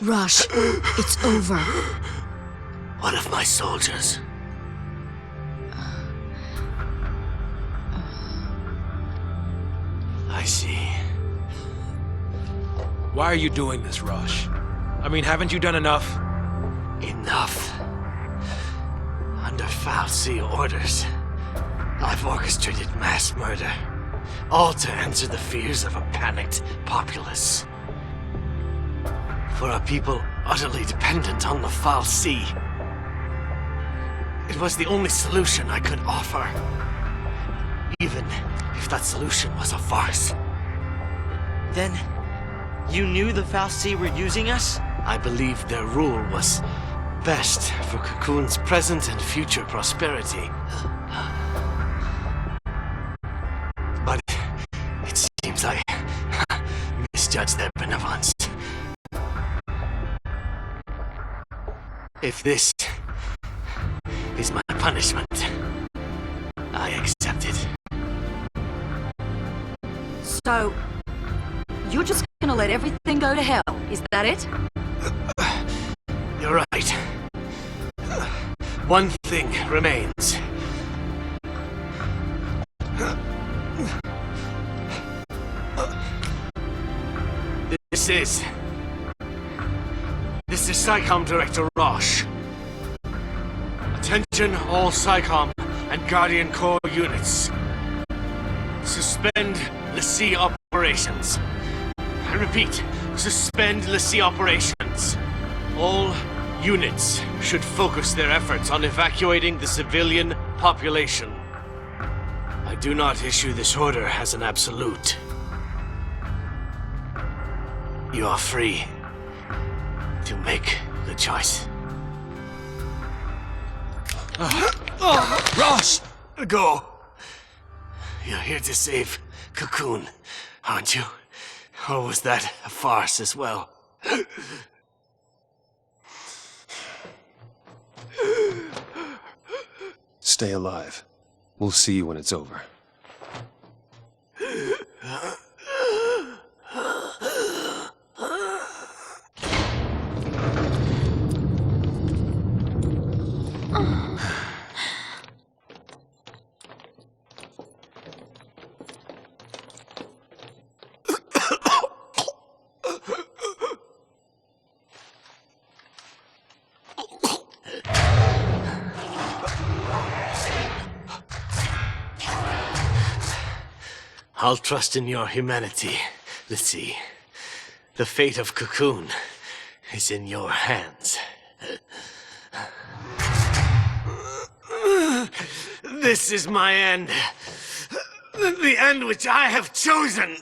Rush, it's over. One of my soldiers. I see. Why are you doing this, Rush? I mean, haven't you done enough? Enough. Under fal'Cie orders, I've orchestrated mass murder, all to answer the fears of a panicked populace. For a people utterly dependent on the fal'Cie. It was the only solution I could offer. Even if that solution was a farce. Then, you knew the fal'Cie were using us? I believed their rule was best for Cocoon's present and future prosperity. But it seems I misjudged their benevolence. If this is my punishment, I accept it. So, you're just gonna let everything go to hell, is that it? You're right. One thing remains. This is PSICOM Director Roche. Attention all PSICOM and Guardian Corps units. Suspend l'Cie operations. I repeat, suspend l'Cie operations. All units should focus their efforts on evacuating the civilian population. I do not issue this order as an absolute. You are free to make the choice. Rush! Go! You're here to save Cocoon, aren't you? Or was that a farce as well? Stay alive. We'll see you when it's over. I'll trust in your humanity, l'Cie. The fate of Cocoon is in your hands. This is my end. The end which I have chosen.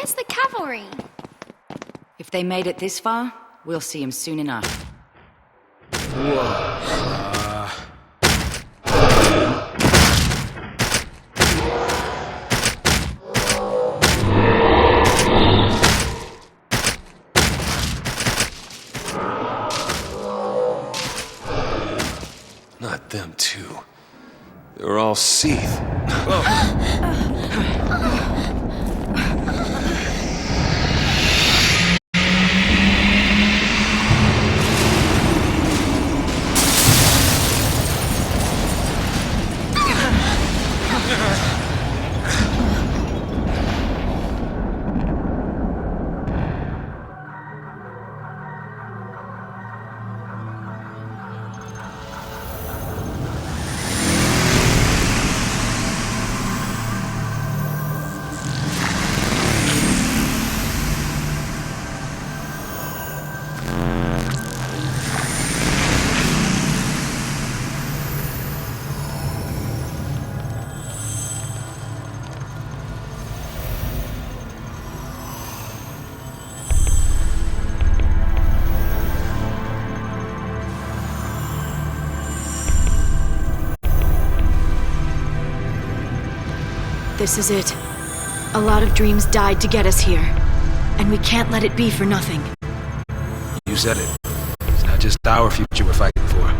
Where's the cavalry? If they made it this far, we'll see him soon enough. Not them too. They're all Seath. This is it. A lot of dreams died to get us here. And we can't let it be for nothing. You said it. It's not just our future we're fighting for.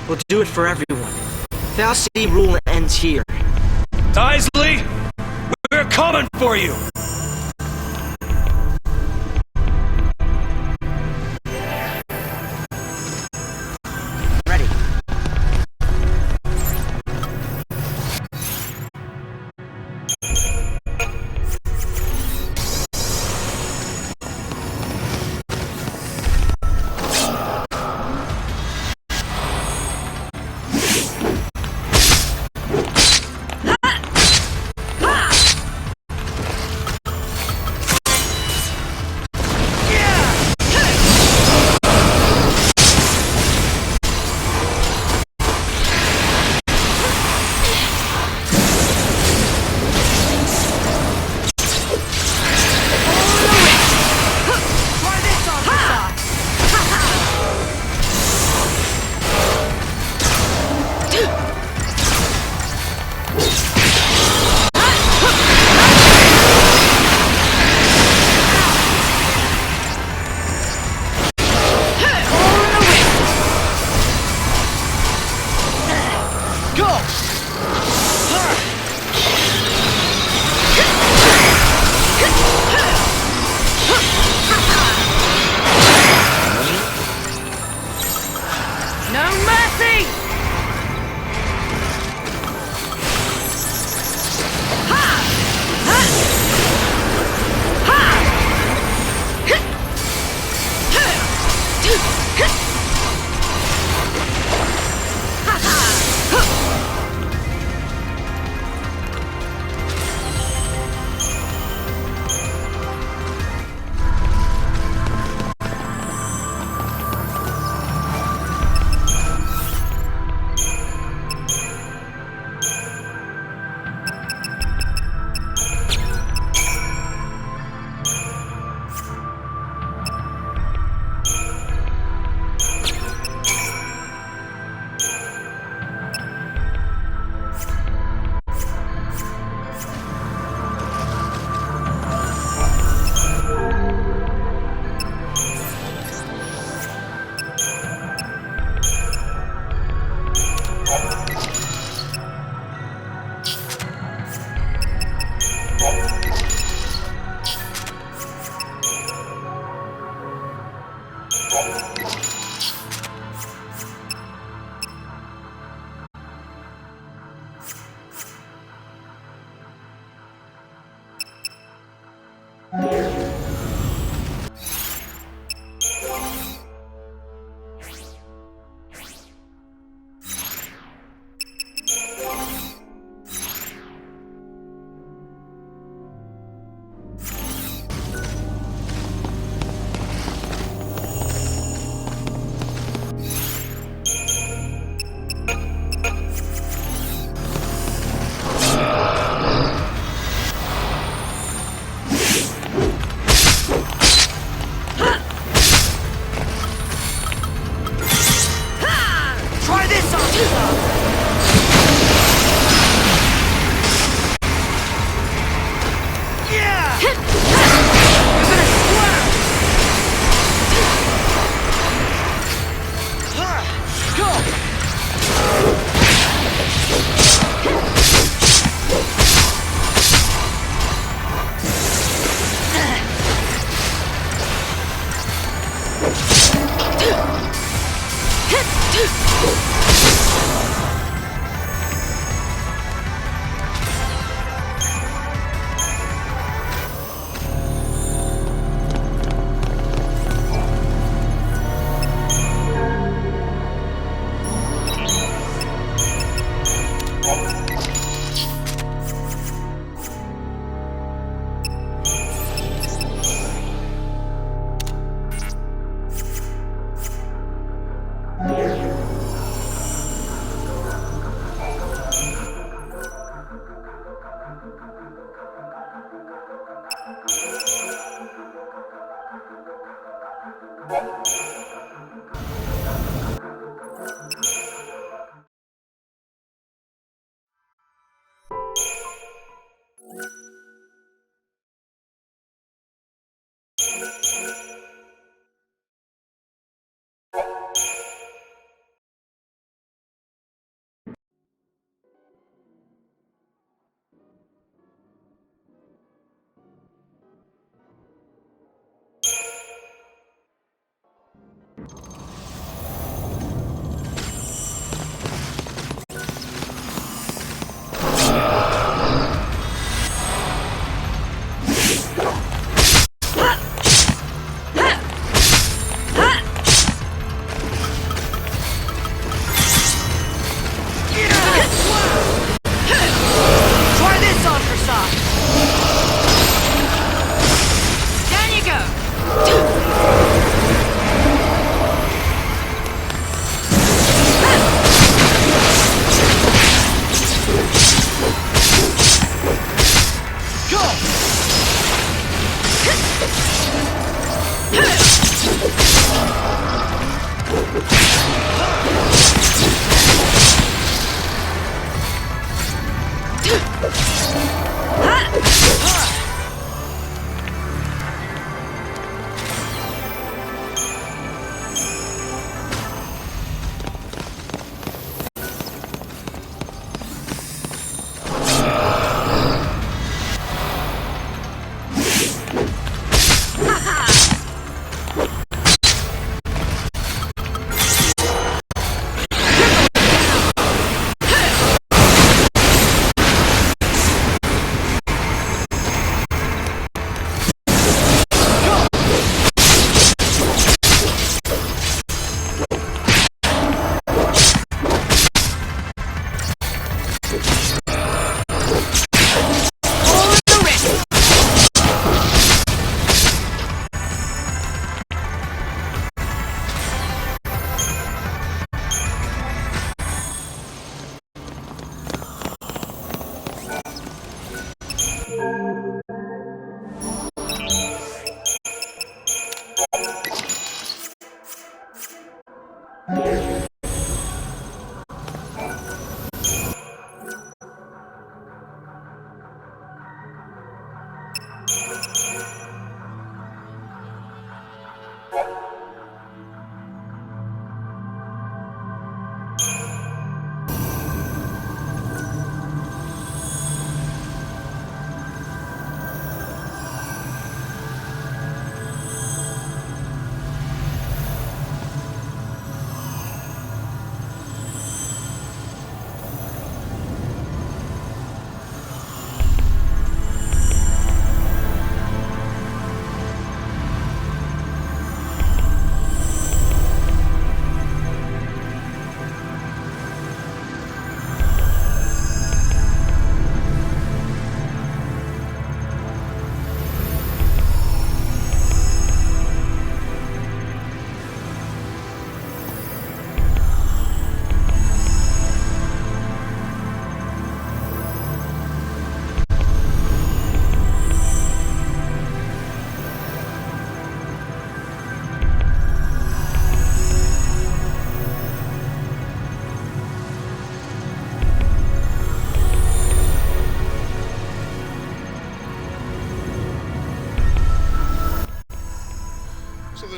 We'll do it for everyone. fal'Cie rule ends here. Isley! We're coming for you! Ready.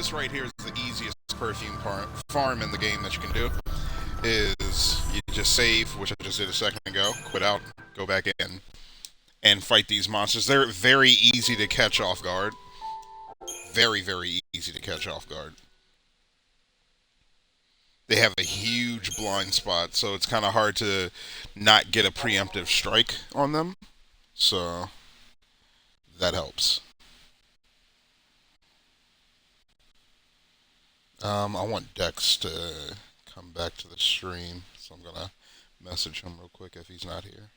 this right here is the easiest perfume farm in the game that you can do. Is you just save, which I just did a second ago, quit out, go back in, and fight these monsters. They're very easy to catch off guard. Very, very easy to catch off guard. They have a huge blind spot, so it's kind of hard to not get a preemptive strike on them. So that helps. I want Dex to come back to the stream, so I'm gonna message him real quick if he's not here.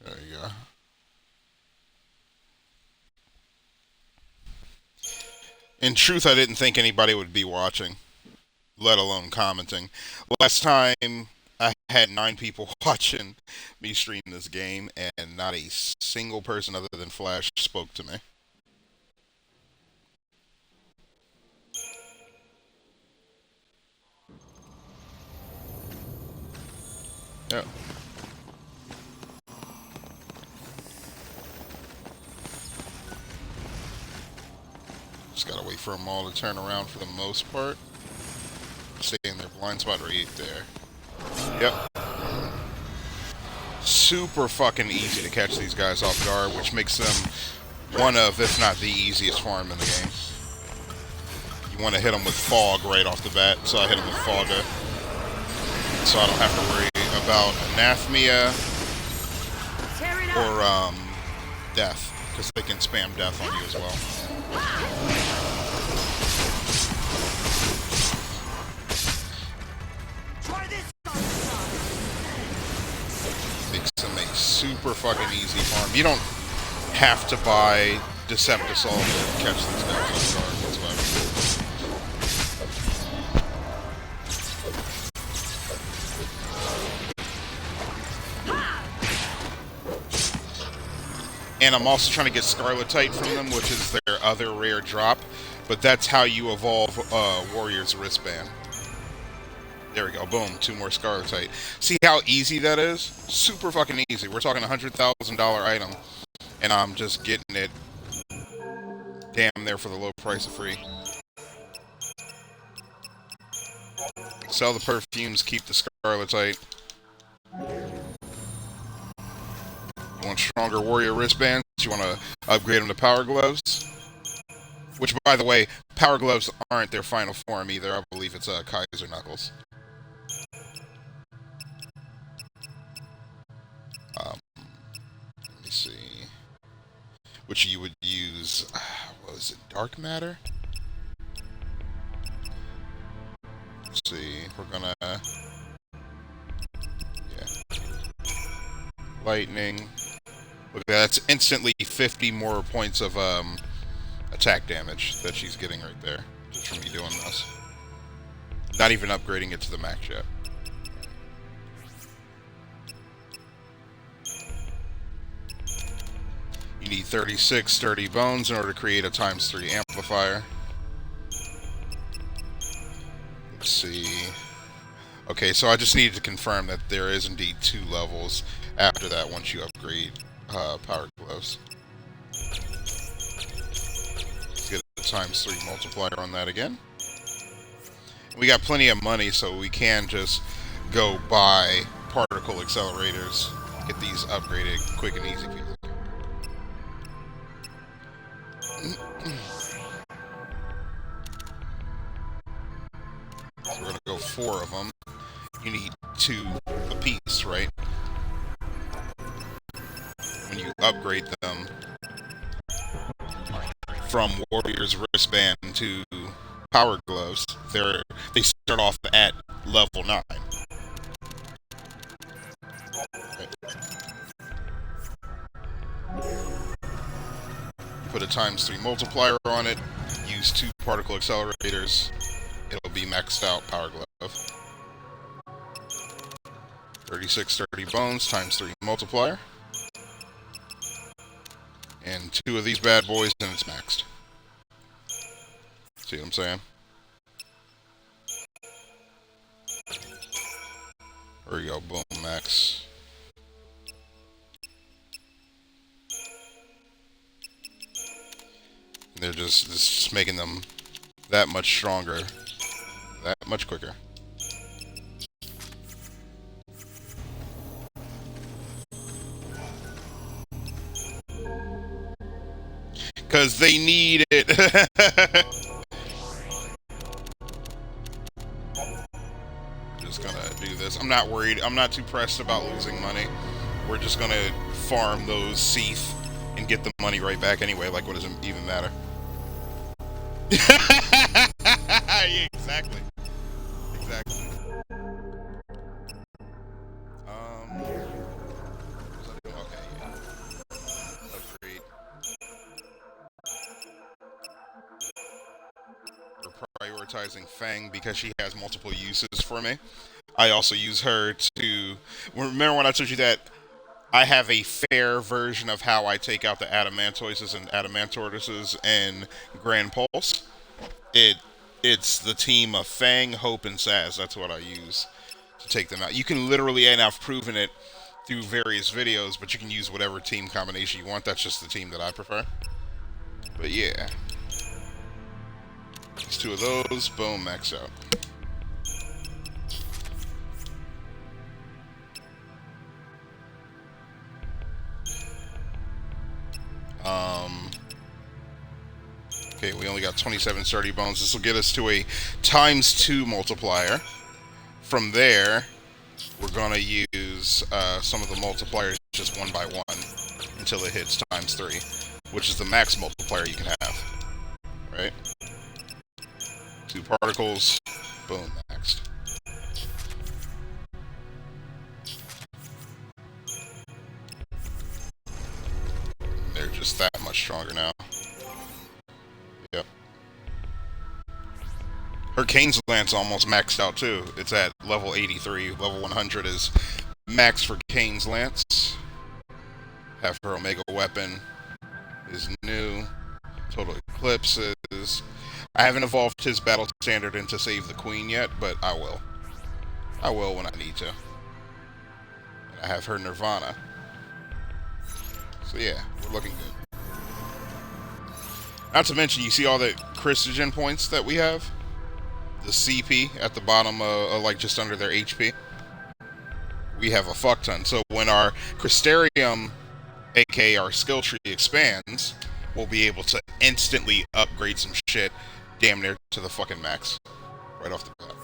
There you go. In truth, I didn't think anybody would be watching, let alone commenting. Last time, I had 9 people watching me stream this game, and not a single person other than Flash spoke to me. Yeah. Just gotta wait for them all to turn around for the most part. Stay in their blind spot right there. Yep. Super fucking easy to catch these guys off guard, which makes them one of, if not the easiest farm in the game. You want to hit them with fog right off the bat, so I hit them with fog, so I don't have to worry about anathema or death, because they can spam death on you as well. Makes them a super fucking easy farm. You don't have to buy Deceptisol to catch these guys off guard whatsoever. And I'm also trying to get Scarletite from them, which is their other rare drop. But that's how you evolve Warrior's Wristband. There we go. Boom. 2 more Scarletite. See how easy that is? Super fucking easy. We're talking $100,000 item. And I'm just getting it damn there for the low price of free. Sell the perfumes, keep the Scarletite. You want stronger warrior wristbands? You want to upgrade them to power gloves? Which, by the way, power gloves aren't their final form either. I believe it's Kaiser Knuckles. Let me see. Which you would use... what was it? Dark Matter? Let's see. We're gonna... yeah. Lightning. Look, that's instantly 50 more points of attack damage that she's getting right there, just from me doing this. Not even upgrading it to the max yet. You need 36 sturdy bones in order to create a ×3 amplifier. Let's see. Okay, so I just needed to confirm that there is indeed 2 levels after that once you upgrade power gloves. Let's get a ×3 multiplier on that again. We got plenty of money, so we can just go buy particle accelerators, get these upgraded quick and easy. So we're gonna go 4 of them. You need 2 apiece, right? When you upgrade them from Warrior's Wristband to Power Gloves, they start off at level 9. Okay. Put a ×3 multiplier on it, use 2 particle accelerators, it'll be maxed out Power Glove. 36 sturdy bones, ×3 multiplier. And 2 of these bad boys, and it's maxed. See what I'm saying? There we go, boom, max. They're just making them that much stronger, that much quicker. Because they need it. Just gonna do this. I'm not worried. I'm not too pressed about losing money. We're just gonna farm those Seath and get the money right back anyway. Like, what does it even matter? Yeah, exactly. Exactly. Okay, yeah. Upgrade. We're prioritizing Fang because she has multiple uses for me. I also use her to... Remember when I told you that I have a fair version of how I take out the Adamantoises and Adamantortoises in Grand Pulse? It's the team of Fang, Hope, and Saz. That's what I use to take them out. You can literally, and I've proven it through various videos, but you can use whatever team combination you want. That's just the team that I prefer. But yeah. Just two of those, boom, max out. Okay, we only got 27 sturdy bones. This will get us to a ×2 multiplier. From there, we're going to use some of the multipliers just one by one until it hits ×3, which is the max multiplier you can have. Right? 2 particles, boom, maxed. They're just that much stronger now. Yep. Hurricane's Lance almost maxed out too. It's at level 83. Level 100 is max for Kane's Lance. Have her Omega weapon is new. Total Eclipses. I haven't evolved his battle standard into Save the Queen yet, but I will. I will when I need to. And I have her Nirvana. So yeah, we're looking good. Not to mention, you see all the Christogen points that we have? The CP at the bottom, like just under their HP. We have a fuck ton. So when our Crystarium, aka our skill tree, expands, we'll be able to instantly upgrade some shit damn near to the fucking max. Right off the bat.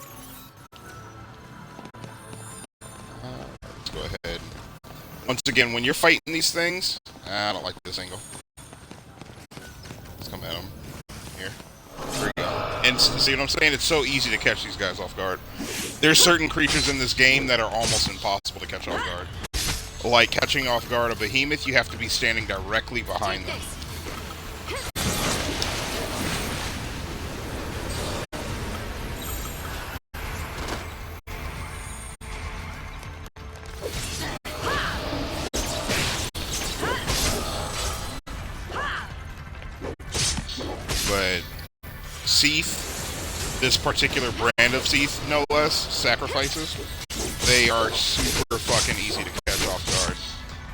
Let's go ahead. Once again, when you're fighting these things, I don't like this angle. Let's come at them. Here. There we go. And see what I'm saying? It's so easy to catch these guys off guard. There's certain creatures in this game that are almost impossible to catch off guard. Like catching off guard a behemoth, you have to be standing directly behind them. But Seath, this particular brand of Seath, no less, sacrifices, they are super fucking easy to catch off guard.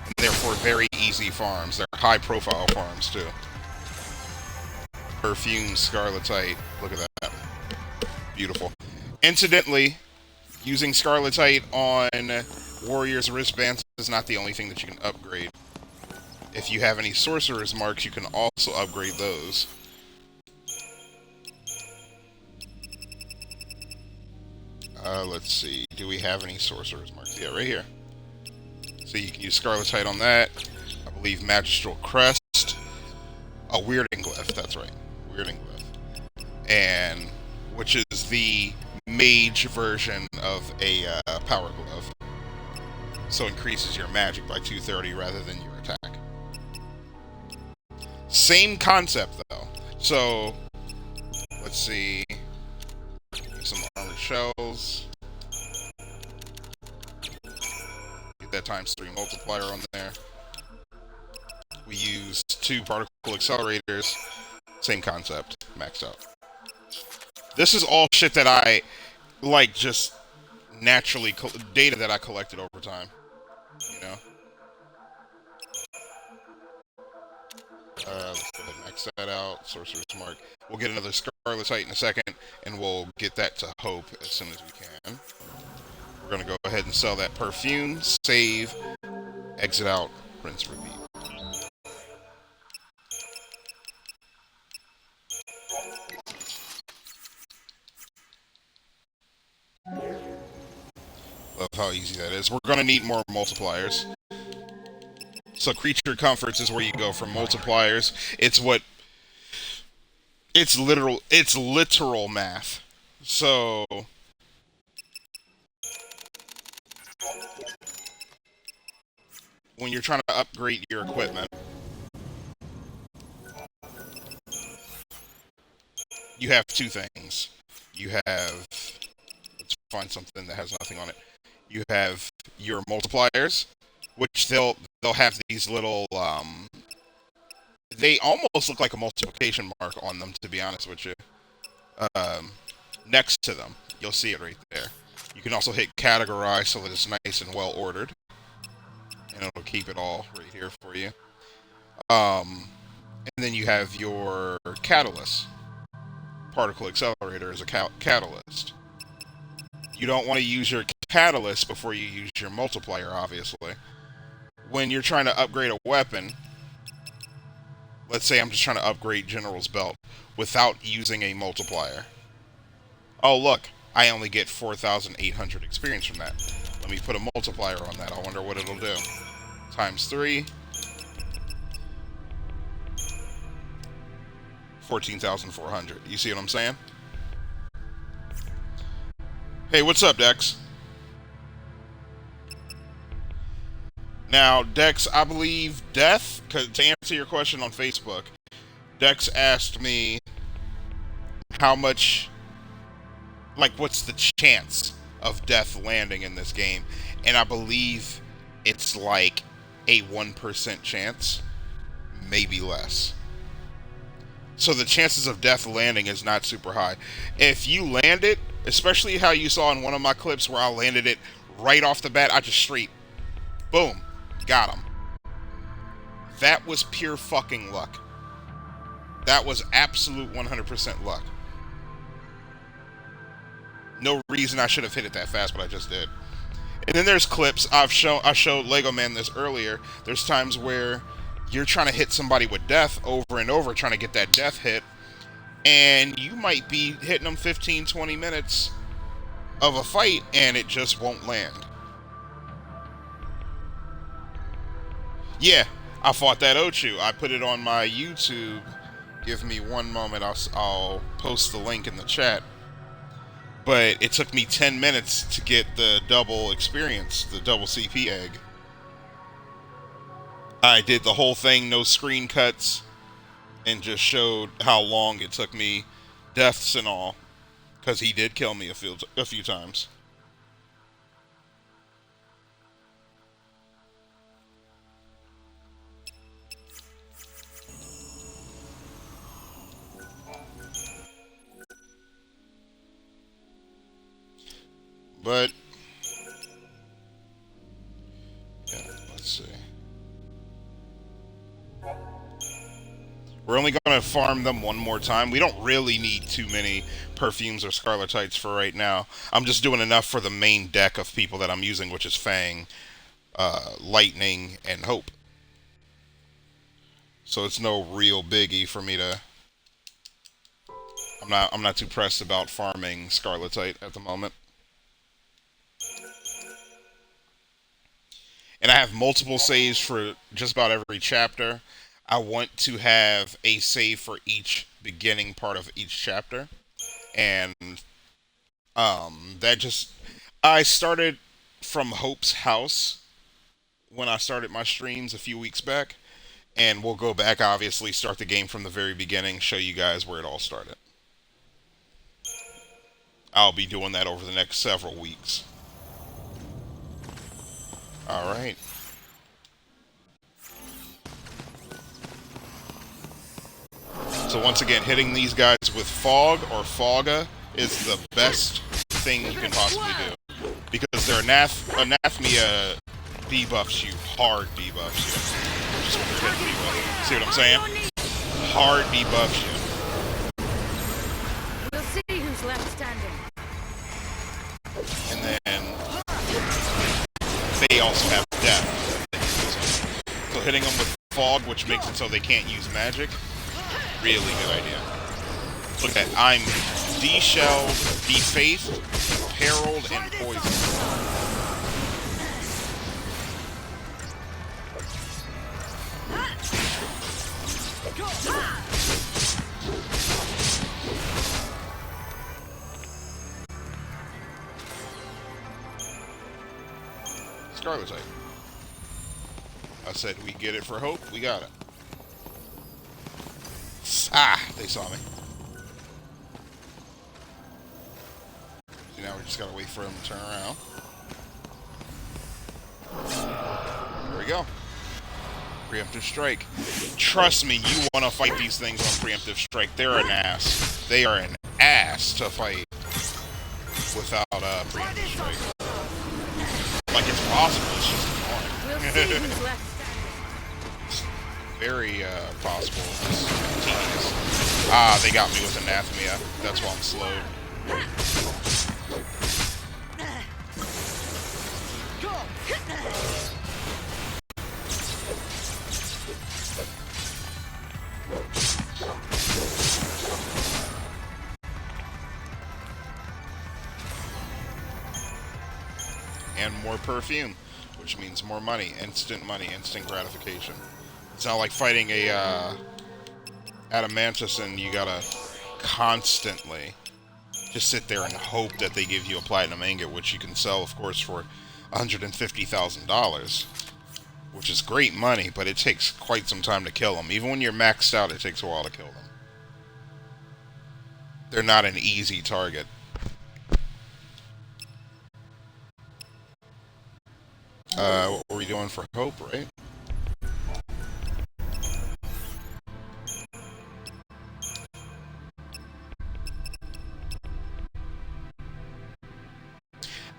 And therefore very easy farms. They're high profile farms too. Perfume, Scarletite, look at that. Beautiful. Incidentally, using Scarletite on Warrior's wristbands is not the only thing that you can upgrade. If you have any Sorcerer's marks, you can also upgrade those. Let's see. Do we have any Sorcerer's marks? Yeah, right here. So you can use Scarletite on that. I believe Magistral Crest. A Weirding Glyph, that's right. Weirding Glyph. And which is the mage version of a Power Glove. So increases your magic by 230 rather than your attack. Same concept though. So let's see. Some armored shells. Get that ×3 multiplier on there. We use 2 particle accelerators. Same concept, maxed out. This is all shit that I, like, just naturally, data that I collected over time, you know? Let's go ahead and X that out, Sorcerer's Mark. We'll get another Scarletite in a second, and we'll get that to Hope as soon as we can. We're gonna go ahead and sell that perfume, save, exit out, rinse, repeat. Love how easy that is. We're gonna need more multipliers. So creature comforts is where you go for multipliers. It's literal math. So when you're trying to upgrade your equipment, you have two things. You have, let's find something that has nothing on it. You have your multipliers, which they'll have these little, they almost look like a multiplication mark on them, to be honest with you. Next to them, you'll see it right there. You can also hit categorize so that it's nice and well ordered, and it'll keep it all right here for you. And then you have your catalyst. Particle accelerator is a catalyst. You don't want to use your catalyst before you use your multiplier, obviously. When you're trying to upgrade a weapon, let's say I'm just trying to upgrade General's Belt without using a multiplier. Oh look, I only get 4,800 experience from that. Let me put a multiplier on that. I wonder what it'll do. Times 3. 14,400. You see what I'm saying? Hey, what's up, Dex? Now, Dex, I believe Death, to answer your question on Facebook, Dex asked me how much, like, what's the chance of Death landing in this game? And I believe it's like a 1% chance, maybe less. So the chances of Death landing is not super high. If you land it, especially how you saw in one of my clips where I landed it right off the bat, I just straight, boom, got him. That was pure fucking luck. That was absolute 100% luck. No reason I should have hit it that fast, but I just did. And then there's clips I showed Lego Man this earlier. There's times where you're trying to hit somebody with death over and over, trying to get that death hit, and you might be hitting them 15, 20 minutes of a fight, and it just won't land. Yeah, I fought that Ochu. I put it on my YouTube. Give me one moment. I'll post the link in the chat. But it took me 10 minutes to get the double experience, the double CP egg. I did the whole thing, no screen cuts, and just showed how long it took me, deaths and all, because he did kill me a few times. But yeah, let's see. We're only going to farm them one more time. We don't really need too many perfumes or Scarletites for right now. I'm just doing enough for the main deck of people that I'm using, which is Fang, Lightning, and Hope. So it's no real biggie for me to... I'm not too pressed about farming Scarletite at the moment. And I have multiple saves for just about every chapter. I want to have a save for each beginning part of each chapter. And I started from Hope's house when I started my streams a few weeks back. And we'll go back, obviously, start the game from the very beginning, show you guys where it all started. I'll be doing that over the next several weeks. Alright. So once again, hitting these guys with Fog or Fogga is the best thing you can possibly do. Because their anathemia debuffs you, hard debuffs you. Just when you're hitting people. See what I'm saying? Hard debuffs you. We'll see who's left standing. And then they also have death. So hitting them with fog, which makes it so they can't use magic, really good idea. Look at that. I'm de-shelled, defaced, perilled, and poisoned. Scarletite. I said we get it for hope, we got it. Ah, they saw me. So now we just gotta wait for them to turn around. There we go. Preemptive strike. Trust me, you want to fight these things on preemptive strike. They're an ass. They are an ass to fight without preemptive strike. Like it's possible, it's just annoying. Very possible. It's tedious. Ah, they got me with anathemia. That's why I'm slowed. And more perfume, which means more money, instant gratification. It's not like fighting a Adamantus and you gotta constantly just sit there and hope that they give you a platinum ingot, which you can sell, of course, for $150,000, which is great money, but it takes quite some time to kill them. Even when you're maxed out, it takes a while to kill them. They're not an easy target. What were we doing for hope, right?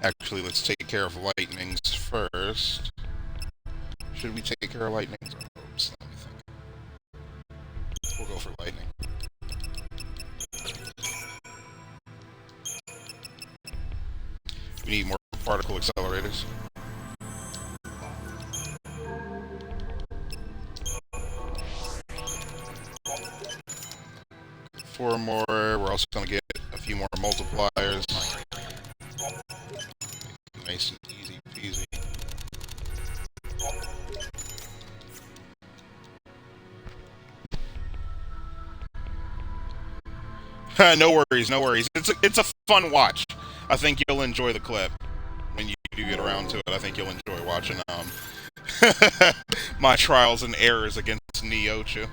Actually, let's take care of lightnings first. Should we take care of lightnings or hopes? Let me think. We'll go for lightning. We need more particle accelerators. 4 more. We're also going to get a few more multipliers. Nice and easy peasy. No worries, no worries. It's a fun watch. I think you'll enjoy the clip when you do get around to it. I think you'll enjoy watching my trials and errors against Neocha.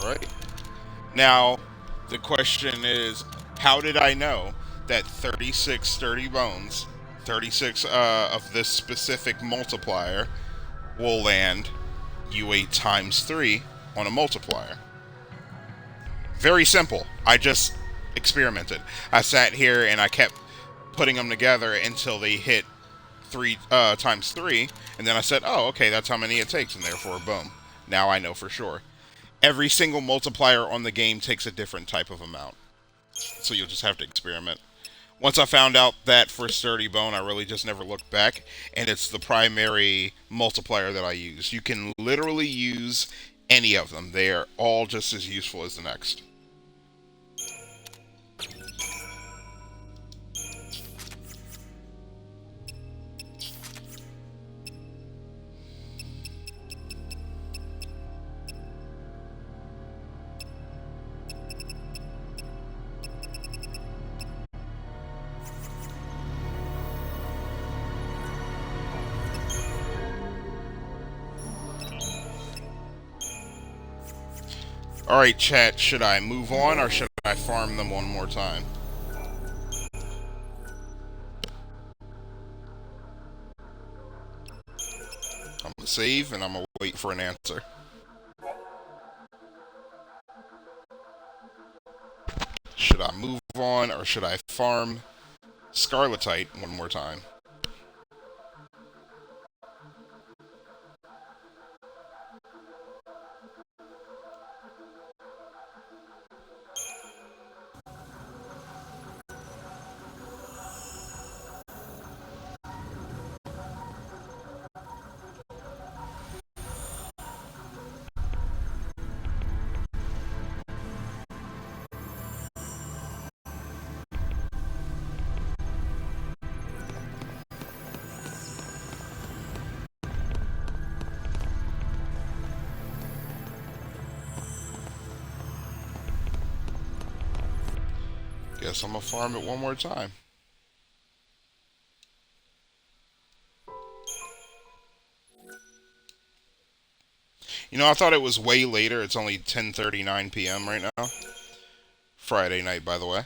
Alright. Now, the question is, how did I know that 36 sturdy bones, 36 of this specific multiplier, will land U8 times 3 on a multiplier? Very simple. I just experimented. I sat here and I kept putting them together until they hit 3 times 3, and then I said, oh, okay, that's how many it takes, and therefore, boom. Now I know for sure. Every single multiplier on the game takes a different type of amount. So you'll just have to experiment. Once I found out that for Sturdy Bone, I really just never looked back, and it's the primary multiplier that I use. You can literally use any of them. They are all just as useful as the next. Alright, chat, should I move on or should I farm them one more time? save, and I'm gonna wait for an answer. Should I move on, or should I farm Scarletite one more time? Guess I'm gonna farm it one more time. You know, I thought it was way later. It's only 10:39 p.m. right now. Friday night, by the way.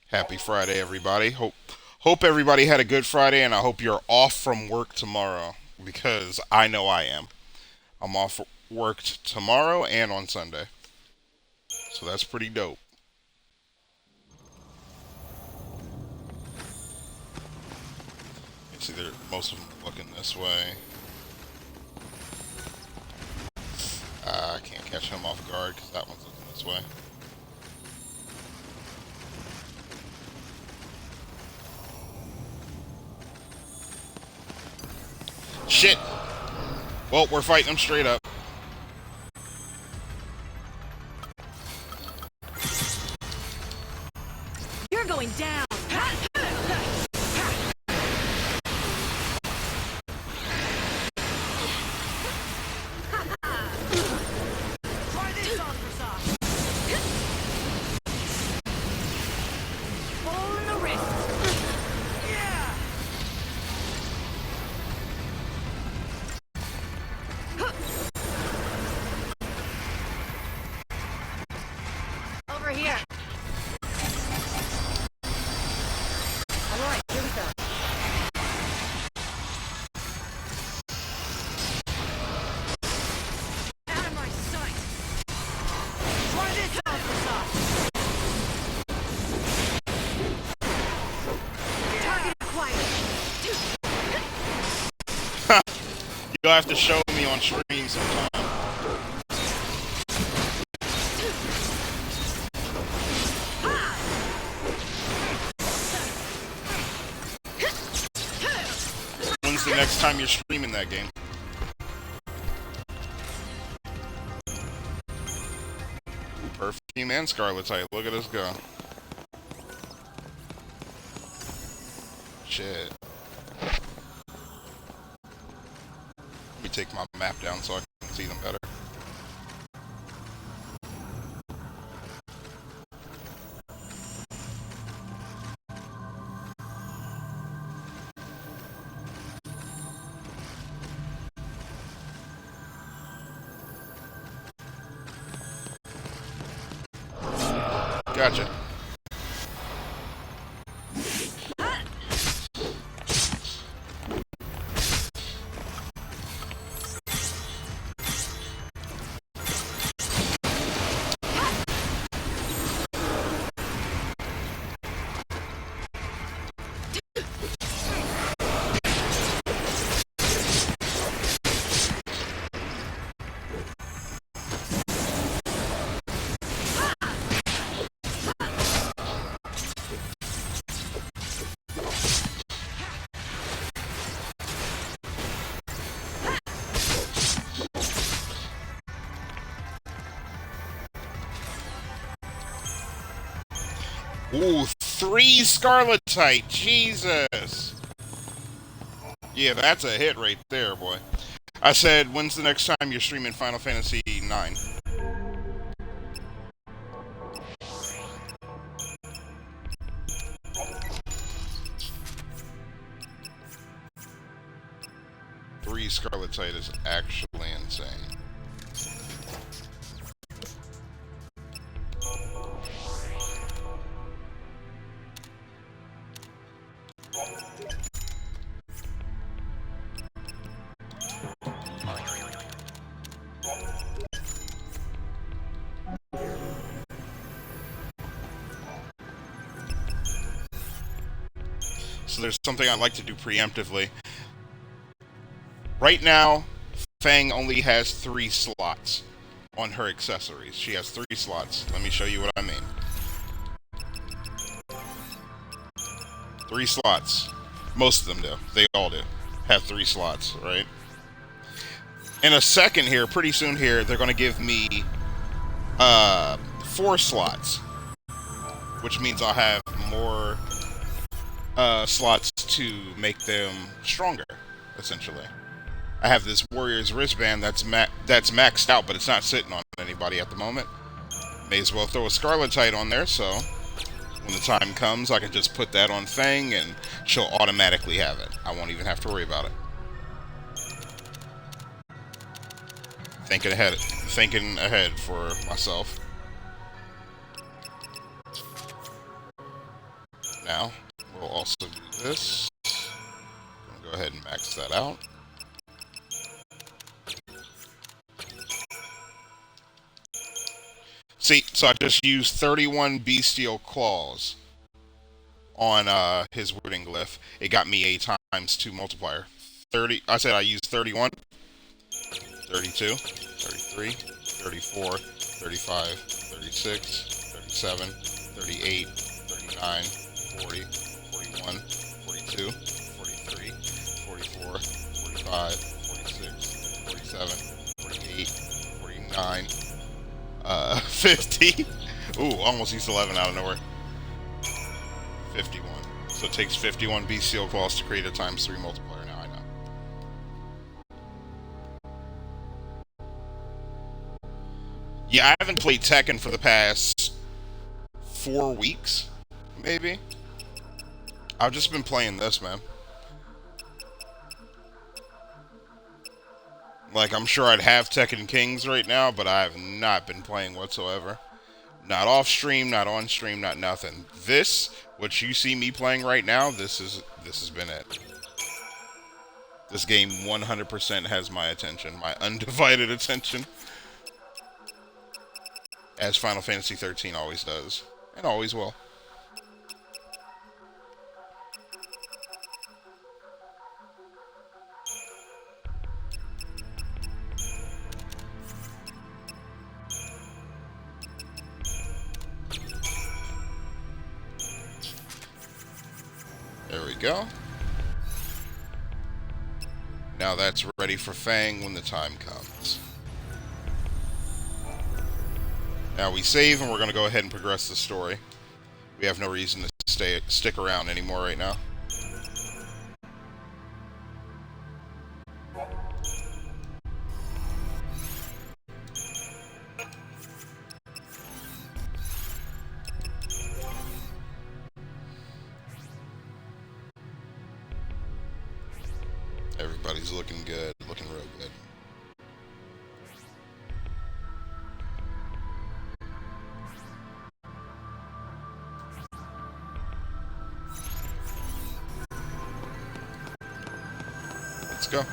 Happy Friday, everybody. Hope everybody had a good Friday, and I hope you're off from work tomorrow, because I know I am. I'm off work tomorrow and on Sunday. So that's pretty dope. See, most of them are looking this way. I can't catch him off guard because that one's looking this way. Shit! Well, we're fighting them straight up. You're going down! Over here. Alright, here we go. Out of my sight. Try this on for size. Target acquired. You'll have to show me on stream sometime. When's the next time you're streaming that game? Perfume and Scarletite. Look at us go. Shit. Let me take my map down so I can see them better. Gotcha. Ooh, 3 Scarletite. Jesus. Yeah, that's a hit right there, boy. I said, when's the next time you're streaming Final Fantasy IX? Three Scarletite is actually insane. so there's something I'd like to do preemptively. Right now, Fang only has 3 slots on her accessories. She has 3 slots. Let me show you what I mean. 3 slots. Most of them do. They all do. Have 3 slots, right? In a second here, pretty soon here, they're going to give me 4 slots. Which means I'll have more slots to make them stronger, essentially. I have this Warrior's Wristband that's maxed out, but it's not sitting on anybody at the moment. May as well throw a Scarletite on there, so when the time comes, I can just put that on Fang, and she'll automatically have it. I won't even have to worry about it. Thinking ahead for myself. Now, we'll also do this. I'm gonna go ahead and max that out. See, so I just used 31 Bestial Claws on his wording glyph. It got me a ×2 multiplier. 30. I said I used 31, 32, 33, 34, 35, 36, 37, 38, 39, 40, 41, 42, 43, 44, 45, 46, 47, 48, 49, 50. Ooh, almost used 11 out of nowhere. 51. So it takes 51 Bestial Claws to create a ×3 multiplier. Now I know. Yeah, I haven't played Tekken for the past 4 weeks, maybe. I've just been playing this, man. Like, I'm sure I'd have Tekken Kings right now, but I have not been playing whatsoever. Not off stream, not on stream, not nothing. This, what you see me playing right now, this has been it. This game 100% has my attention, my undivided attention. As Final Fantasy 13 always does, and always will. There we go. Now that's ready for Fang when the time comes. Now we save, and we're going to go ahead and progress the story. We have no reason to stick around anymore right now. Everybody's looking good, looking real good. Let's go.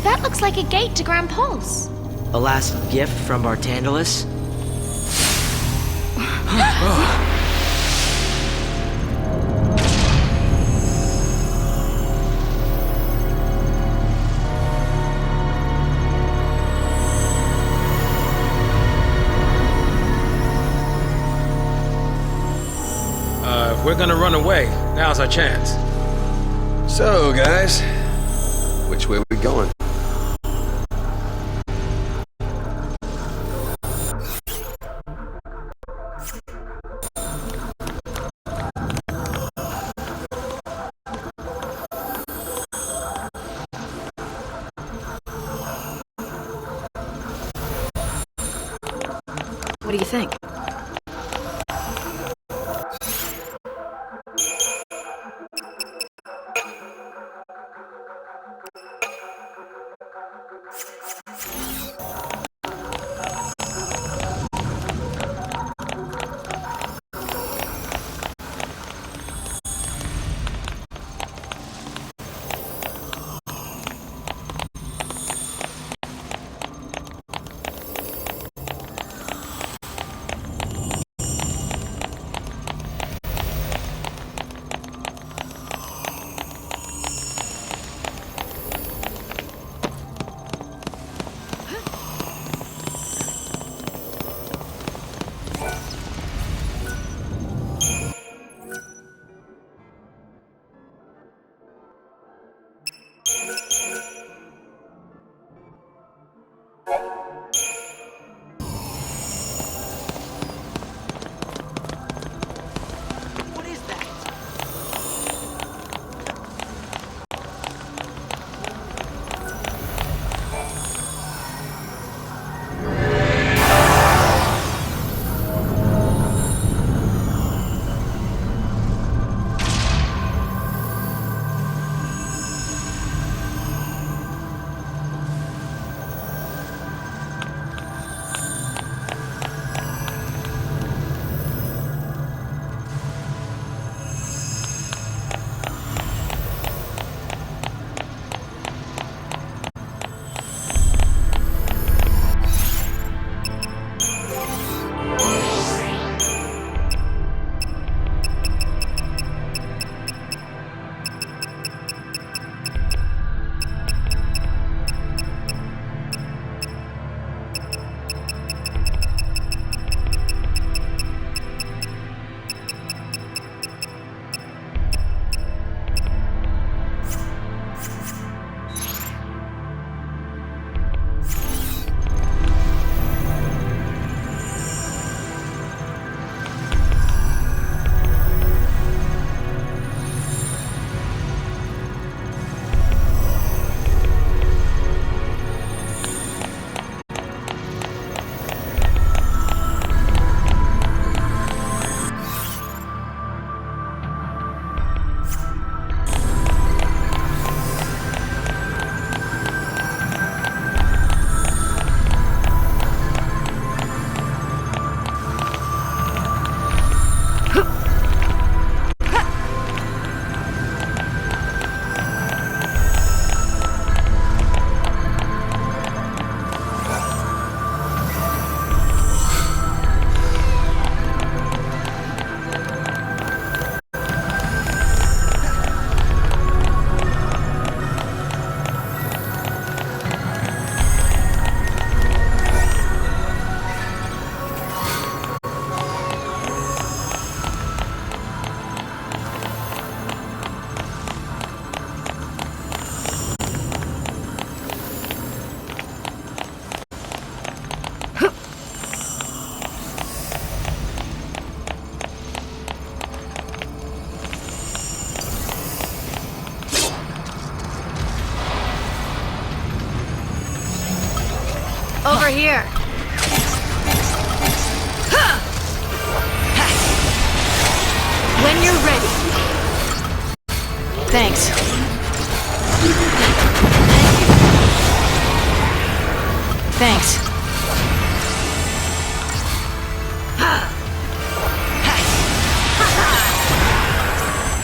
That looks like a gate to Grand Pulse. A last gift from Bartandalus? we're gonna run away. Now's our chance. So, guys, which way are we going? What do you think? Over here. When you're ready. Thanks. Thanks.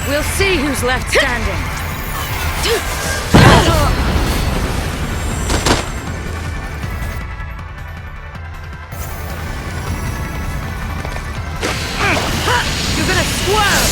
We'll see who's left standing. You're gonna squirm!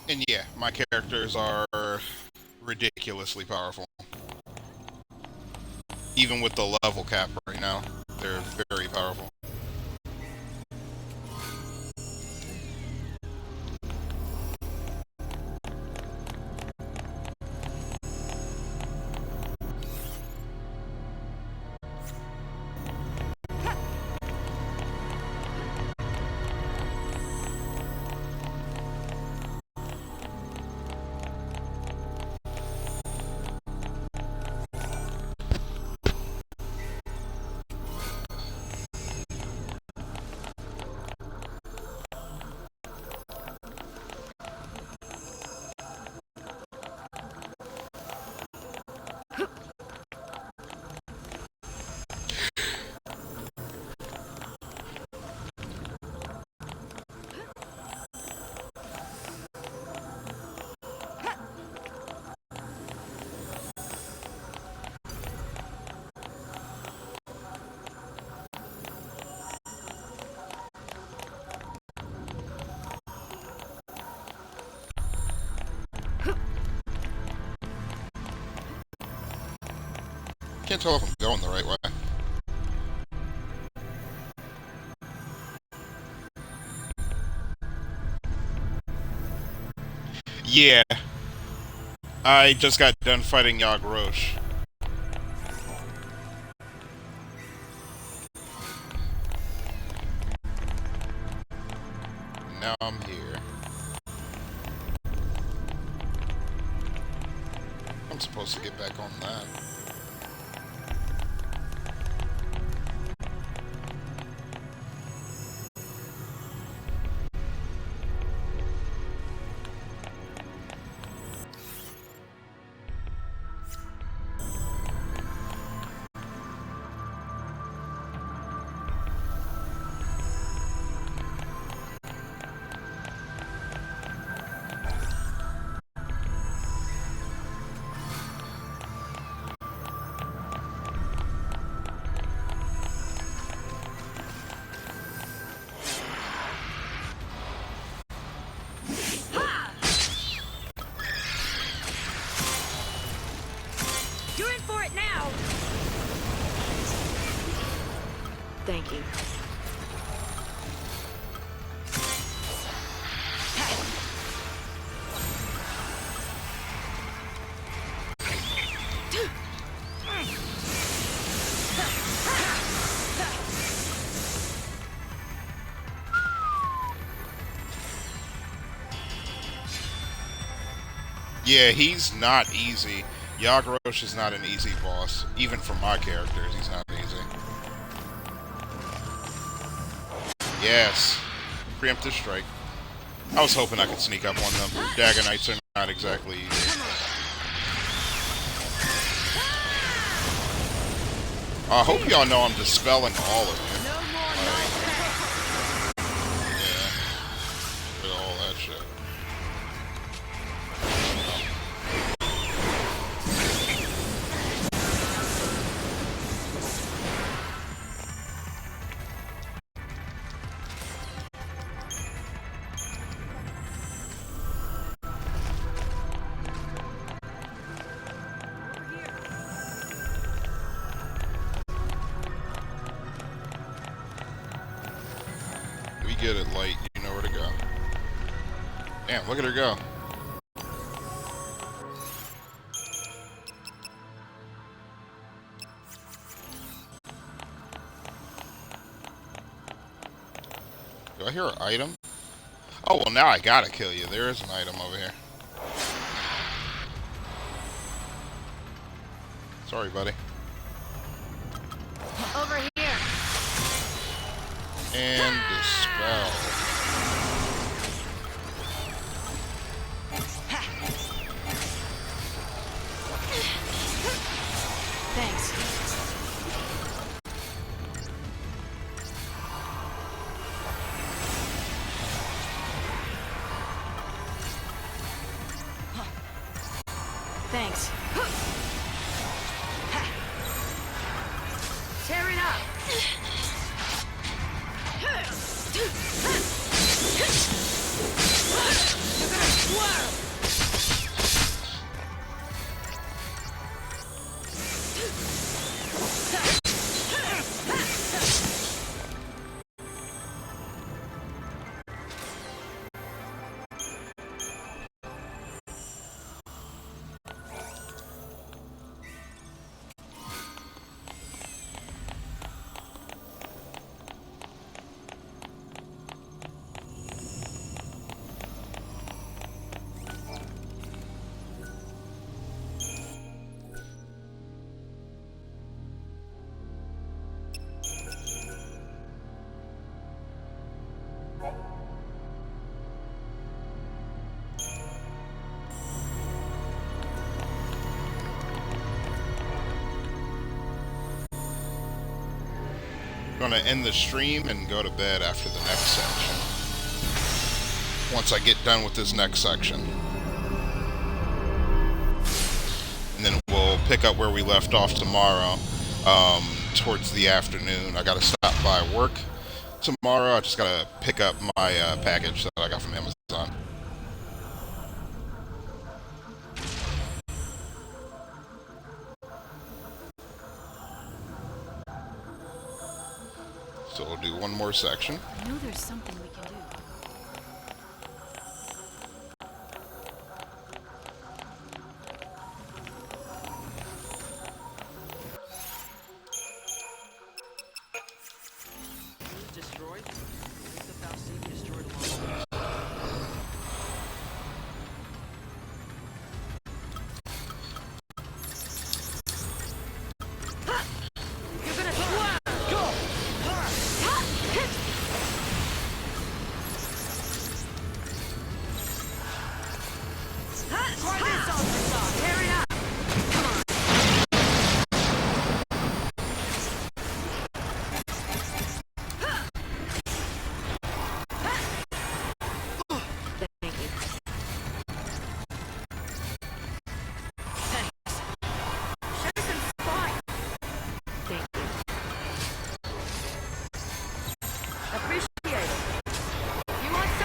And yeah, my characters are ridiculously powerful. Even with the level cap right now, they're very powerful. Can't tell if I'm going the right way. Yeah. I just got done fighting Yag Rosh. Now I'm here. I'm supposed to get back on that. You're in for it now! Thank you. Yeah, he's not easy. Yag Rosh is not an easy boss. Even for my characters, he's not easy. Yes. Preemptive strike. I was hoping I could sneak up on them. Dagger Knights are not exactly easy. I hope y'all know I'm dispelling all of you. Yeah. With all that shit. Get it, Light. You know where to go. Damn, look at her go. Do I hear an item? Oh, well, now I gotta kill you. There is an item over here. Sorry, buddy. Over here. And dispel. Thanks. Thanks. Tear it up. You're gonna swerve! gonna end the stream and go to bed after the next section. Once I get done with this next section. And then we'll pick up where we left off tomorrow, towards the afternoon. I gotta stop by work tomorrow. I just gotta pick up my package that I got from Amazon. So we'll do one more section. I know there's something we can do. Destroyed? I think the fal'Cie destroyed along You're gonna swear! Go! Try this on the side. Tear it up. Come on. Thank you. Thanks. Show some spine. Thank you. Appreciate it. You want some?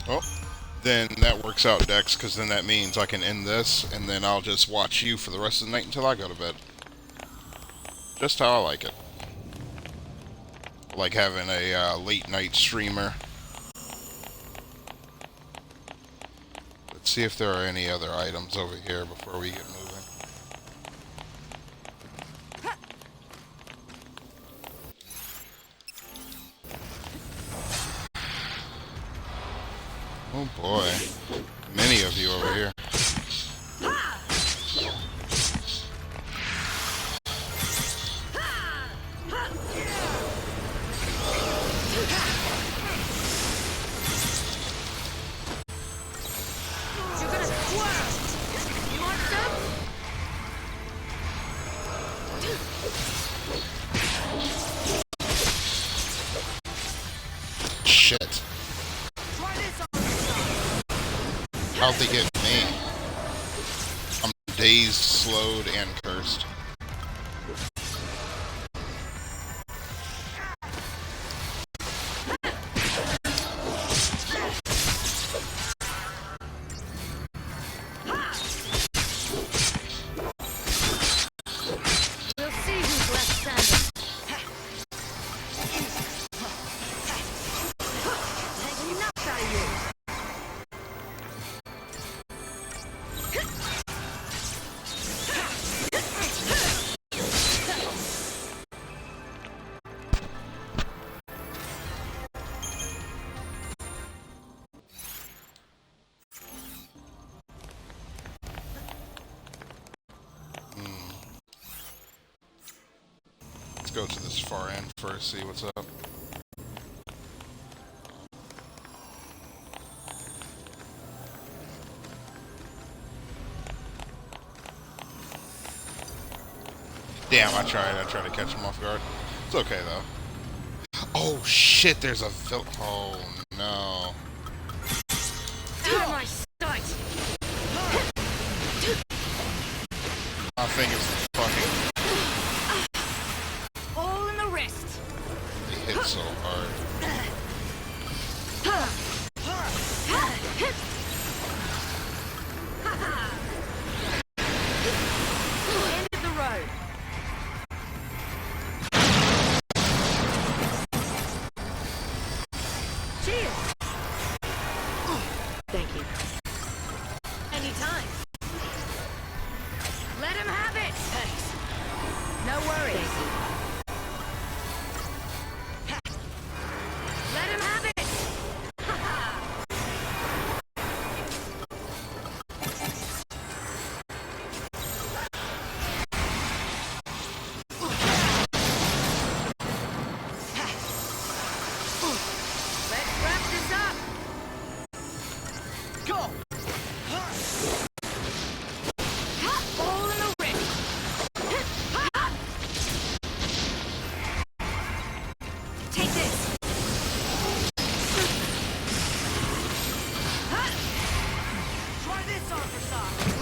Oh, then that works out, Dex, because then that means I can end this, and then I'll just watch you for the rest of the night until I go to bed. Just how I like it. Like having a late night streamer. Let's see if there are any other items over here before we get moving. Oh boy, many of you over here. You're gonna swear! You want some? Shit. Try this on the side. How'd they get me? I'm dazed, slowed, and cursed. We'll see who's left standing. Take enough out of you. Let's go to this far end first, see what's up. Damn, I tried to catch him off guard. It's okay though. Oh shit, there's a oh no. Out of my sight. I think it's fucking All in the so hard. End of the road. Cheers. Thank you. Anytime. Let him have it. Thanks. No worries. Thank you. Let him have it. Let's wrap this up. Go. Ball in the ring. Take this. Try this on for size.